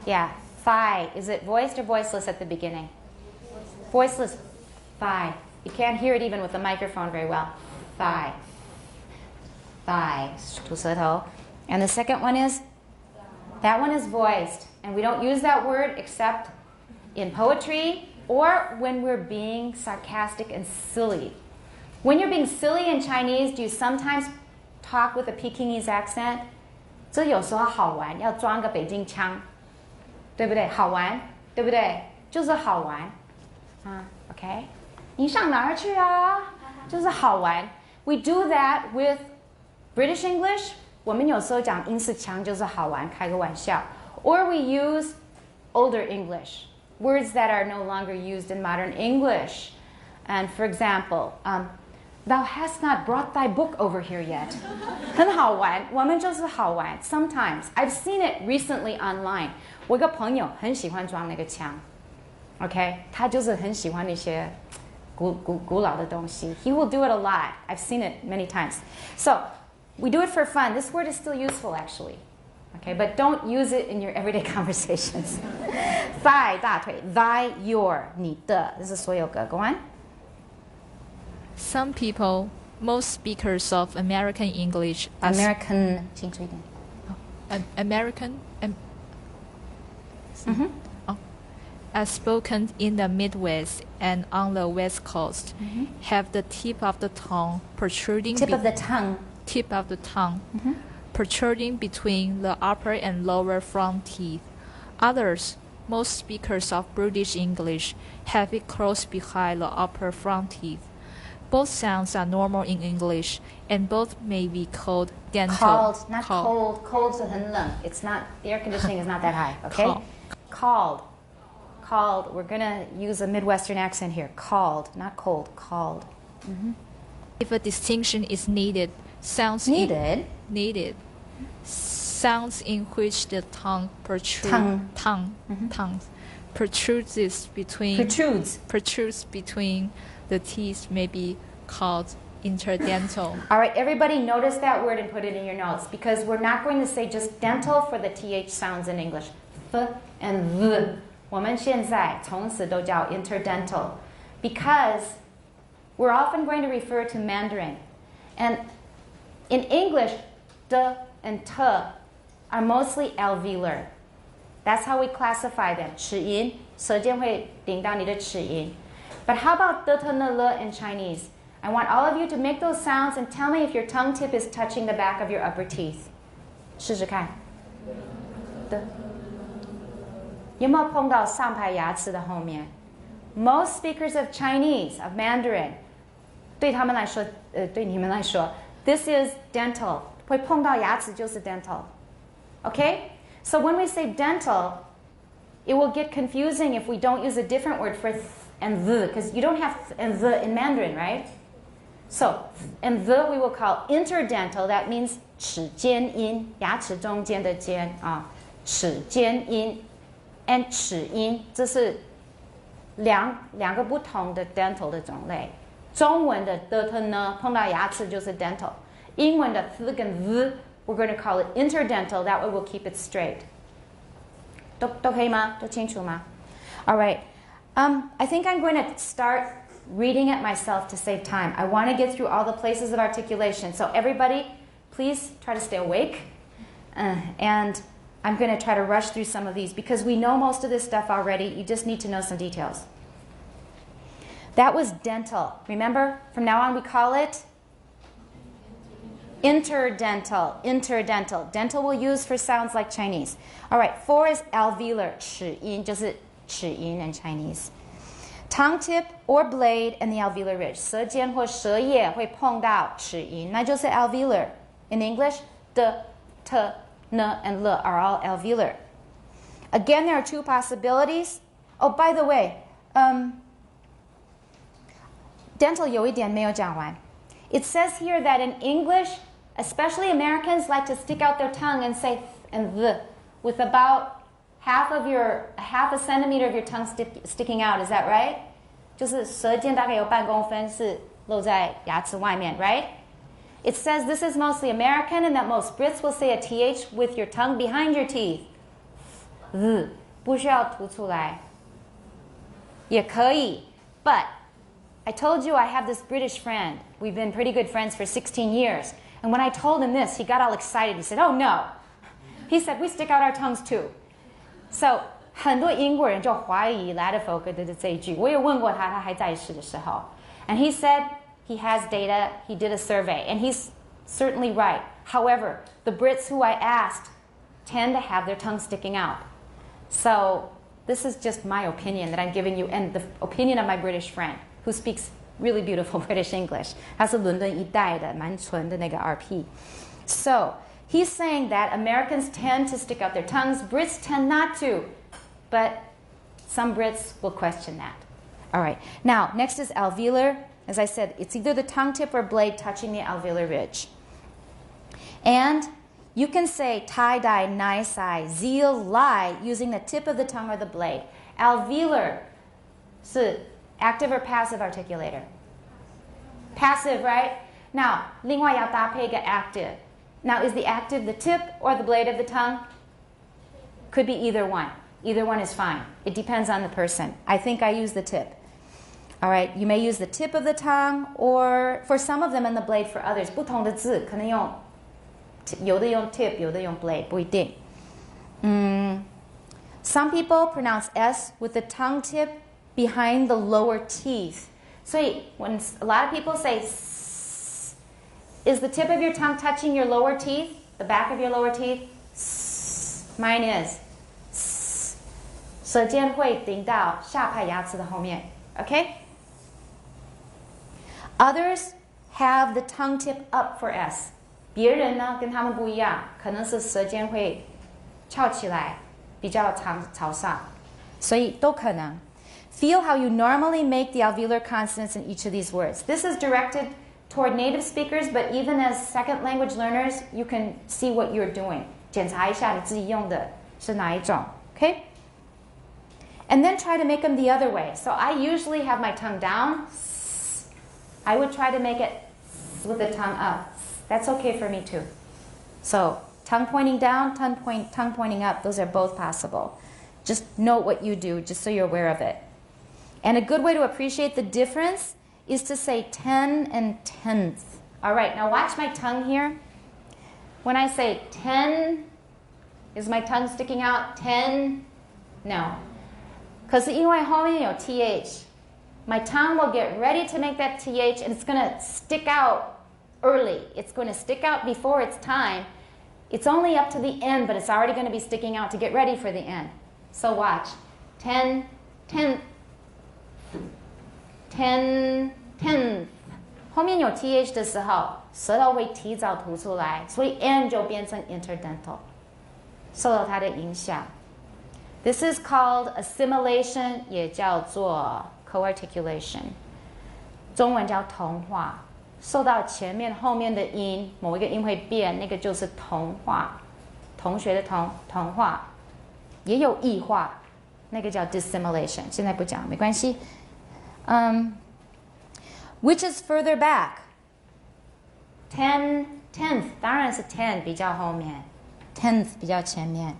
Yeah, Phi. Is it voiced or voiceless at the beginning? Voiceless. Phi. You can't hear it even with the microphone very well. Phi. Phi. 吐舌头. And the second one is? That one is voiced. And we don't use that word except in poetry or when we're being sarcastic and silly. When you're being silly in Chinese, do you sometimes talk with a Pekingese accent? 这有时候好玩，要装个北京腔，对不对？好玩，对不对？就是好玩，OK？ 你上哪儿去啊？就是好玩。We do that with British English. 我们有时候讲英式腔就是好玩，开个玩笑。Or we use older English, words that are no longer used in modern English. And for example, thou hast not brought thy book over here yet. 很好玩，我们就是好玩。Sometimes I've seen it recently online. 我一个朋友很喜欢装那个腔 ，OK？ 他就是很喜欢那些古老的东西。He will do it a lot. I've seen it many times. So we do it for fun. This word is still useful, actually. Okay, but don't use it in your everyday conversations. Thigh, 大腿 thy, your, 你的 This is 所有格 Go on. Some people, most speakers of American English, American 清楚一点 American, as spoken in the Midwest and on the West Coast, have the tip of the tongue protruding. Tip of the tongue. Tip of the tongue. Protruding between the upper and lower front teeth. Others, most speakers of British English, have it close behind the upper front teeth. Both sounds are normal in English, and both may be called dental. Called, not cold. Cold 是很冷. It's not, the air conditioning is not that high, okay? Called. Called. We're going to use a Midwestern accent here. Called, not cold. Called. If a distinction is needed, sounds Needed. Sounds in which the tongue protrudes between the teeth may be called interdental. All right, everybody notice that word and put it in your notes because we're not going to say just dental for the TH sounds in English. Th and th. 我们现在从此都叫 interdental because we're often going to refer to Mandarin. And in English, d and t are mostly alveolar. That's how we classify them. 齿龈，舌尖会顶到你的齿龈。But how about d, t, n, l in Chinese? I want all of you to make those sounds and tell me if your tongue tip is touching the back of your upper teeth. 试试看。的，有没有碰到上排牙齿的后面？ Most speakers of Chinese, of Mandarin, 对他们来说，对你们来说 this is dental. 会碰到牙齿就是 dental. Okay? So when we say dental, it will get confusing if we don't use a different word for th and the, because you don't have th and the in Mandarin, right? So, and the we will call interdental. That means 齿间音，牙齿中间的间啊，齿间音 and 齿音，这是两个不同的 dental 的种类。中文的 的 呢，碰到牙齿就是 dental。英文的 th 跟 the we're going to call it interdental. That way we'll keep it straight. 都可以吗？都清楚吗？ All right. I think I'm going to start reading it myself to save time. I want to get through all the places of articulation. So everybody, please try to stay awake. And I'm going to try to rush through some of these because we know most of this stuff already. You just need to know some details. That was dental. Remember, from now on we call it interdental. Interdental. Dental we'll use for sounds like Chinese. All right, 4 is alveolar. 齿音就是齿音 in Chinese. Tongue tip or blade and the alveolar ridge. 舌尖或舌叶会碰到齿音，那就是 alveolar. In English, the, t, n, and l are all alveolar. Again, there are 2 possibilities. Oh, by the way, dental 有一点没有讲完. It says here that in English, especially Americans like to stick out their tongue and say th and the with about half a centimeter of your tongue sticking out. Is that right? 就是舌尖大概有半公分是露在牙齿外面, right? It says this is mostly American and that most Brits will say a th with your tongue behind your teeth. 不需要吐出来，也可以。But I told you I have this British friend. We've been pretty good friends for 16 years. And when I told him this, he got all excited. He said, "Oh no." He said, "We stick out our tongues too." So 很多英国人就怀疑 Ladfolk 的这一句。我也问过他，他还在世的时候。And he said he has data. He did a survey. And he's certainly right. However, the Brits who I asked tend to have their tongue sticking out. So this is just my opinion that I'm giving you and the opinion of my British friend who speaks really beautiful British English. 他是伦敦一带的，蛮纯的那个 RP. So he's saying that Americans tend to stick out their tongues. Brits tend not to. But some Brits will question that. All right. Now, next is alveolar. As I said, it's either the tongue tip or blade touching the alveolar ridge. And you can say tie-dye, nice-eye, zeal, lie using the tip of the tongue or the blade. Alveolar 是 active or passive articulator? Passive, right? Now, 另外要搭配一个 active. Now, is the active the tip or the blade of the tongue? Could be either one. Either one is fine. It depends on the person. I think I use the tip. All right, you may use the tip of the tongue or for some of them and the blade for others. 不同的字可能用有的用 tip, 有的用 blade, 不一定。Some people pronounce S with the tongue tip behind the lower teeth. So when a lot of people say S, is the tip of your tongue touching your lower teeth, the back of your lower teeth? S. Mine is. S. 舌尖会顶到下排牙齿的后面. Okay? Others have the tongue tip up for S. 别人呢跟他们不一样，可能是舌尖会翘起来，比较朝上，所以都可能。Feel how you normally make the alveolar consonants in each of these words. This is directed toward native speakers, but even as second language learners, you can see what you're doing. 检查一下你自己用的是哪一种 okay? And then try to make them the other way. So I usually have my tongue down. I would try to make it with the tongue up. That's okay for me too. So tongue pointing down, tongue pointing up, those are both possible. Just note what you do, just so you're aware of it. And a good way to appreciate the difference is to say 10 and 10th. All right, now watch my tongue here. When I say 10, is my tongue sticking out? 10? No. Because 因为后面有 th, my tongue will get ready to make that th and it's going to stick out early. It's going to stick out before it's time. It's only up to the end, but it's already going to be sticking out to get ready for the end. So watch. 10, 10th. 10, 10th. 后面有 th 的时候，舌头会提早吐出来，所以 n 就变成 interdental， 受到它的影响。This is called assimilation， 也叫做 co-articulation， 中文叫同化。受到前面后面的音，某一个音会变，那个就是同化。同学的同化，也有异化，那个叫 dissimilation。现在不讲，没关系。Which is further back? 10th， 当然是 10 比较后面 ，10th 比较前面。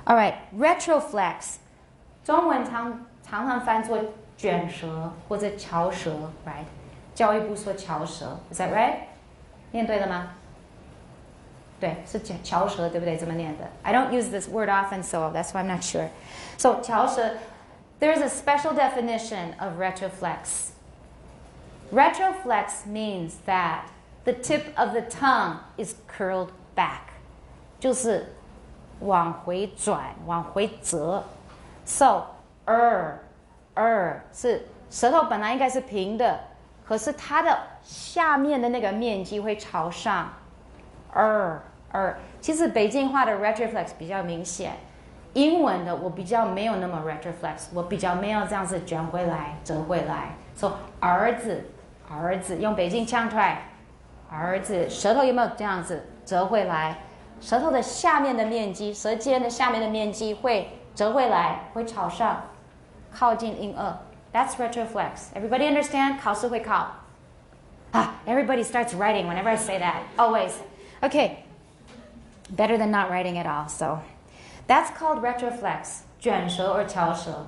All right, retroflex， 中文常常翻作卷舌或者翘舌 ，right？ 教育部说翘舌 ，is that right？ 念对了吗？对，是翘舌，对不对？怎么念的 ？I don't use this word often, so that's why I'm not sure. So 翘舌 there's a special definition of retroflex. Retroflex means that the tip of the tongue is curled back. 就是往回转，往回折。So, 是舌头本来应该是平的，可是它的下面的那个面积会朝上。其实北京话的 retroflex 比较明显。英文的我比较没有那么 retroflex， 我比较没有这样子卷回来、折回来。So 儿子用北京腔出来，儿子舌头有没有这样子折回来？舌头的下面的面积，舌尖的下面的面积会折回来，会朝上，靠近音腭。That's retroflex. Everybody understand? 考试会考。Everybody starts writing whenever I say that. Always. Okay. Better than not writing at all. So. That's called retroflex, 卷舌 or 翘舌.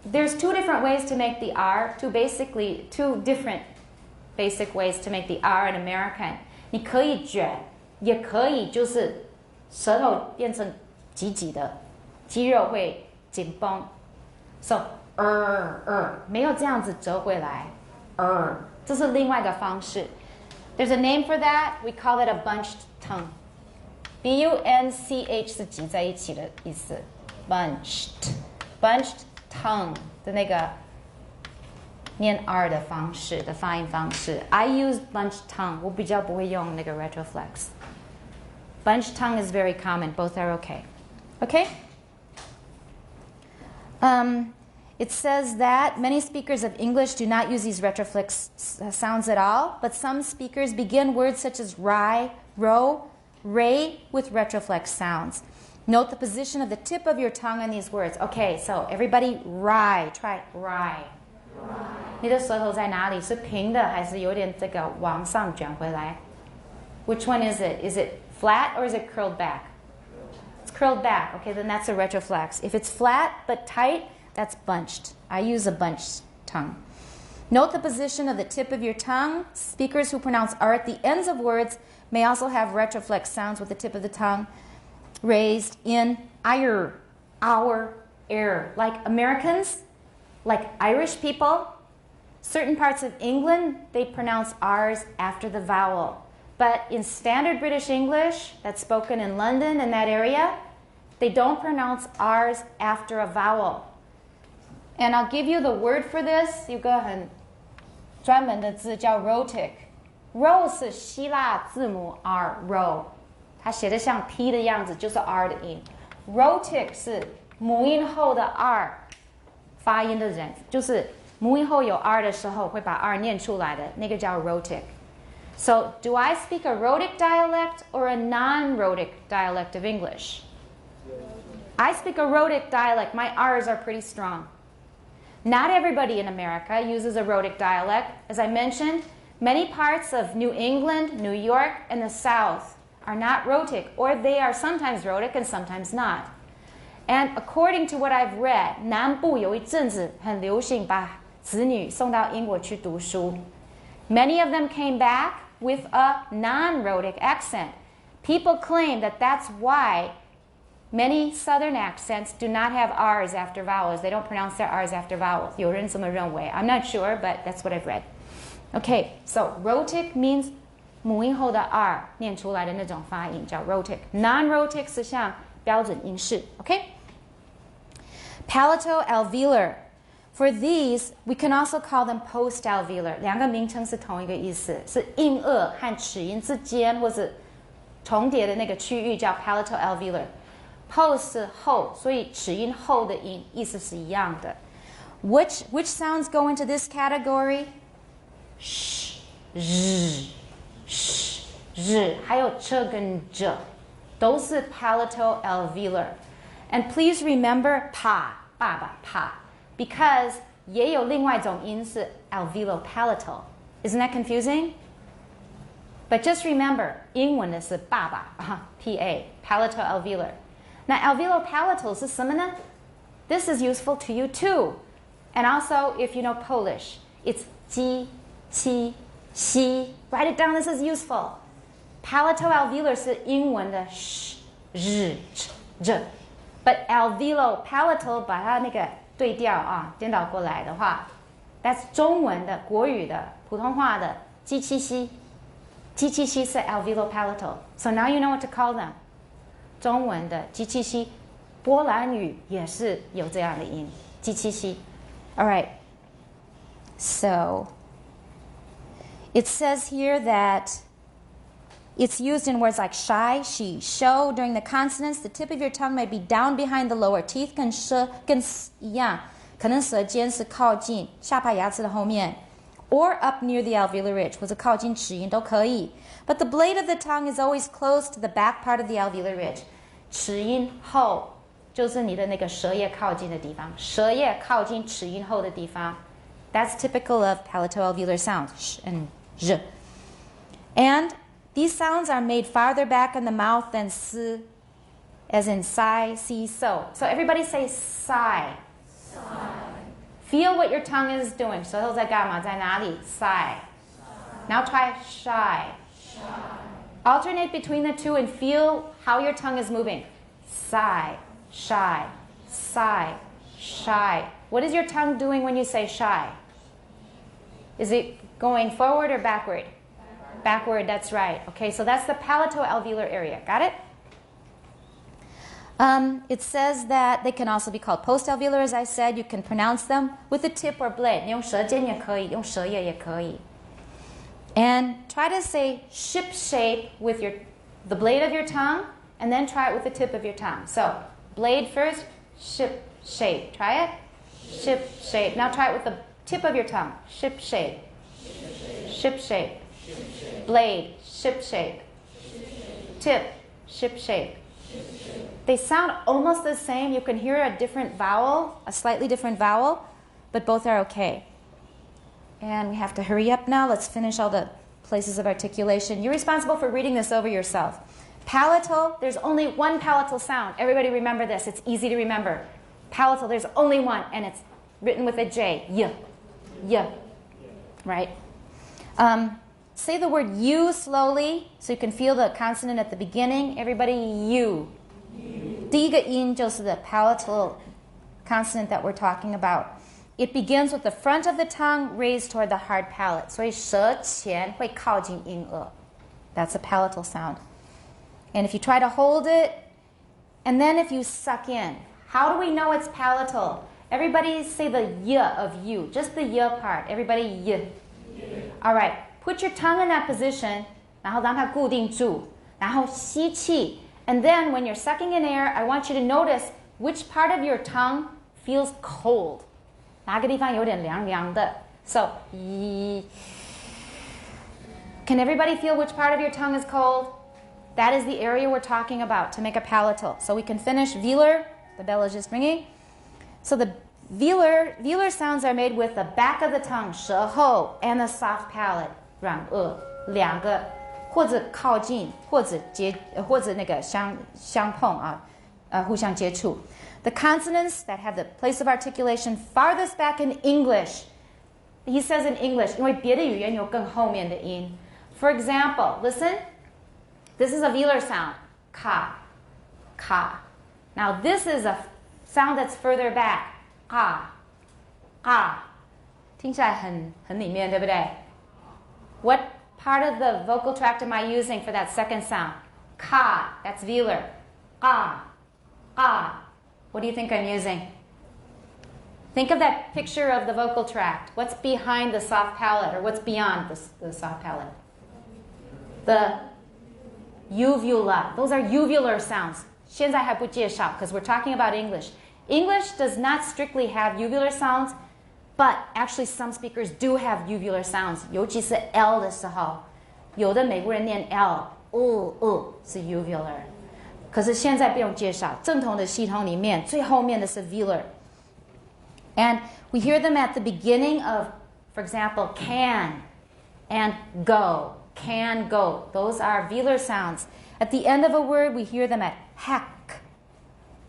There's two different ways to make the R, two different basic ways to make the R in American. 你可以卷，也可以就是舌头变成挤挤的，肌肉会紧绷。So 没有这样子折回来，这是另外一个方式。There's a name for that. We call it a bunched tongue. B-U-N-C-H 是挤在一起的意思。bunched tongue 的那个念 R 的方式的发音方式。I use bunched tongue. 我比较不会用那个 retroflex. Bunched tongue is very common. Both are okay. Okay? It says that many speakers of English do not use these retroflex sounds at all, but some speakers begin words such as rye, row, ray with retroflex sounds. Note the position of the tip of your tongue on these words. Okay, so everybody, rye. Try rye. 你的舌头在哪里？是平的还是有点这个往上卷回来？ Which one is it? Is it flat or is it curled back? It's curled back. Okay, then that's a retroflex. If it's flat but tight, that's bunched. I use a bunched tongue. Note the position of the tip of your tongue. Speakers who pronounce R at the ends of words may also have retroflex sounds with the tip of the tongue raised in our, air. Like Americans, like Irish people, certain parts of England, they pronounce R's after the vowel. But in standard British English that's spoken in London and that area, they don't pronounce R's after a vowel. And I'll give you the word for this. 有个很专门的字叫 rhotic. Rho 是希腊字母 R, rho. 它写得像 P 的样子，就是 R 的音。Rhotic 是母音后的 R 发音的人，就是母音后有 R 的时候会把 R 念出来的，那个叫 rhotic. So, do I speak a rhotic dialect or a non-rhotic dialect of English? I speak a rhotic dialect. My R's are pretty strong. Not everybody in America uses a rhotic dialect. As I mentioned, many parts of New England, New York, and the South are not rhotic, or they are sometimes rhotic and sometimes not. And according to what I've read, 南部有一阵子很流行把子女送到英国去读书。Many of them came back with a non-rhotic accent. People claim that that's why many Southern accents do not have R's after vowels. They don't pronounce their R's after vowels. 有人这么认为. I'm not sure, but that's what I've read. Okay, so rhotic means 母音后的 R 念出来的那种发音叫 rhotic. Non-rhotic 是像标准音式. Okay? Palato-alveolar. For these, we can also call them post-alveolar. 两个名称是同一个意思，是硬腭和齿龈之间或是重叠的那个区域叫 palato-alveolar. Post 是后，所以齿龈后的音意思是一样的。Which sounds go into this category? Sh, z, sh, z, 还有 ch 跟 j 都是 palato-alveolar. And please remember 爸爸 because 也有另外一种音是 alveolo-palatal. Isn't that confusing? But just remember, 英文的是爸爸 PA, palato-alveolar. Now, alveolo-palatal 是什么呢? This is useful to you too. And also, if you know Polish, it's ji, chi, xi. Write it down, this is useful. Palato-alveolar 是英文的 sh, z, ch, j. But alveolo-palatal 把它那个对调啊，颠倒过来的话 that's 中文的、国语的、普通话的 ji, chi, xi. Ji, chi, xi 是 alveolo-palatal. So now you know what to call them. 中文的 ji, chi, xi. 波兰语也是有这样的音 ji, chi, xi. All right. So it says here that it's used in words like shy, she, show. During the consonants, the tip of your tongue may be down behind the lower teeth, 跟一样，可能舌尖是靠近下排牙齿的后面 or up near the alveolar ridge, 或者靠近齿龈都可以。But the blade of the tongue is always close to the back part of the alveolar ridge. 齿龈后就是你的那个舌叶靠近的地方，舌叶靠近齿龈后的地方。That's typical of palato-alveolar sounds, sh and z. And these sounds are made farther back in the mouth than s, as in sigh, see, so. So everybody say sigh. Feel what your tongue is doing. 舌头在干嘛？在哪里？ Sigh. Now try shy. Alternate between the two and feel how your tongue is moving. Sigh, shy, sigh, shy. What is your tongue doing when you say shy? Is it going forward or backward? Backward, that's right. Okay, so that's the palato-alveolar area. Got it? It says that they can also be called post-alveolar, as I said. You can pronounce them with the tip or blade. 你用舌尖也可以，用舌叶也可以。And try to say ship shape with the blade of your tongue, and then try it with the tip of your tongue. So, blade first, ship shape. Try it. Ship shape. Now try it with the tip of your tongue. Ship shape. Ship shape. Blade, ship shape. Tip, ship shape. They sound almost the same. You can hear a different vowel, a slightly different vowel, but both are okay. And we have to hurry up now. Let's finish all the places of articulation. You're responsible for reading this over yourself. Palatal, there's only one palatal sound. Everybody remember this. It's easy to remember. Palatal, there's only one, and it's written with a J. Y. Y. Right? Say the word you slowly so you can feel the consonant at the beginning. Everybody, you. 第一个音就是 the palatal consonant that we're talking about. It begins with the front of the tongue raised toward the hard palate. 所以舌前会靠近音腭. That's a palatal sound. And if you try to hold it, and then if you suck in, how do we know it's palatal? Everybody say the y of you, just the y part. Everybody y. All right, put your tongue in that position, 然后让它固定住，然后吸气. And then when you're sucking in air, I want you to notice which part of your tongue feels cold. 哪个地方有点凉凉的? So, can everybody feel which part of your tongue is cold? That is the area we're talking about to make a palatal. So we can finish velar. The bell is just ringing. So the velar sounds are made with the back of the tongue, 舌后, and the soft palate, 软腭,两个或者靠近或者那个相碰啊互相接触 The consonants that have the place of articulation farthest back in English. He says in English, 因为别的语言有更后面的音. For example, listen. This is a velar sound. Ka. Ka. Now this is a sound that's further back. Ka. Ka. 听起来很里面，对不对? What part of the vocal tract am I using for that second sound? Ka. That's velar. Ka. Ka. What do you think I'm using? Think of that picture of the vocal tract. What's behind the soft palate, or what's beyond the soft palate? The uvula. Those are uvular sounds. 现在还不介绍 because we're talking about English. English does not strictly have uvular sounds, but actually some speakers do have uvular sounds. 尤其是 L 的时候，有的美国人念 L， 是 uvular。可是现在不用介绍，正统的系统里面最后面的是 velar. And we hear them at the beginning of, for example, can and go. Can, go. Those are velar sounds. At the end of a word, we hear them at hack,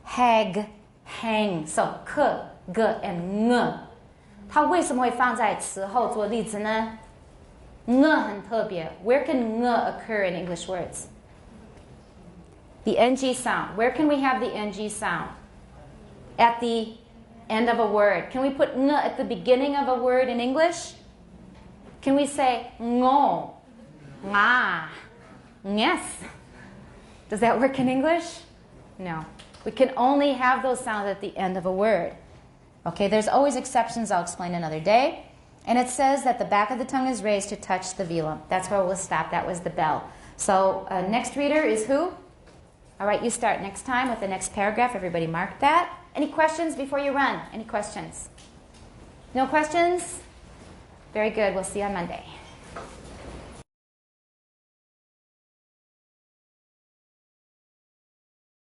hag, hang. So, k, g, and ng. 它为什么会放在词后做例子呢? ng 很特别. Where can ng occur in English words? The ng sound. Where can we have the ng sound? At the end of a word. Can we put ng at the beginning of a word in English? Can we say ngo, nga, yes? Does that work in English? No. We can only have those sounds at the end of a word. Okay, there's always exceptions I'll explain another day. And it says that the back of the tongue is raised to touch the velum. That's where we'll stop. That was the bell. So next reader is who? All right, you start next time with the next paragraph. Everybody mark that. Any questions before you run? Any questions? No questions? Very good. We'll see you on Monday.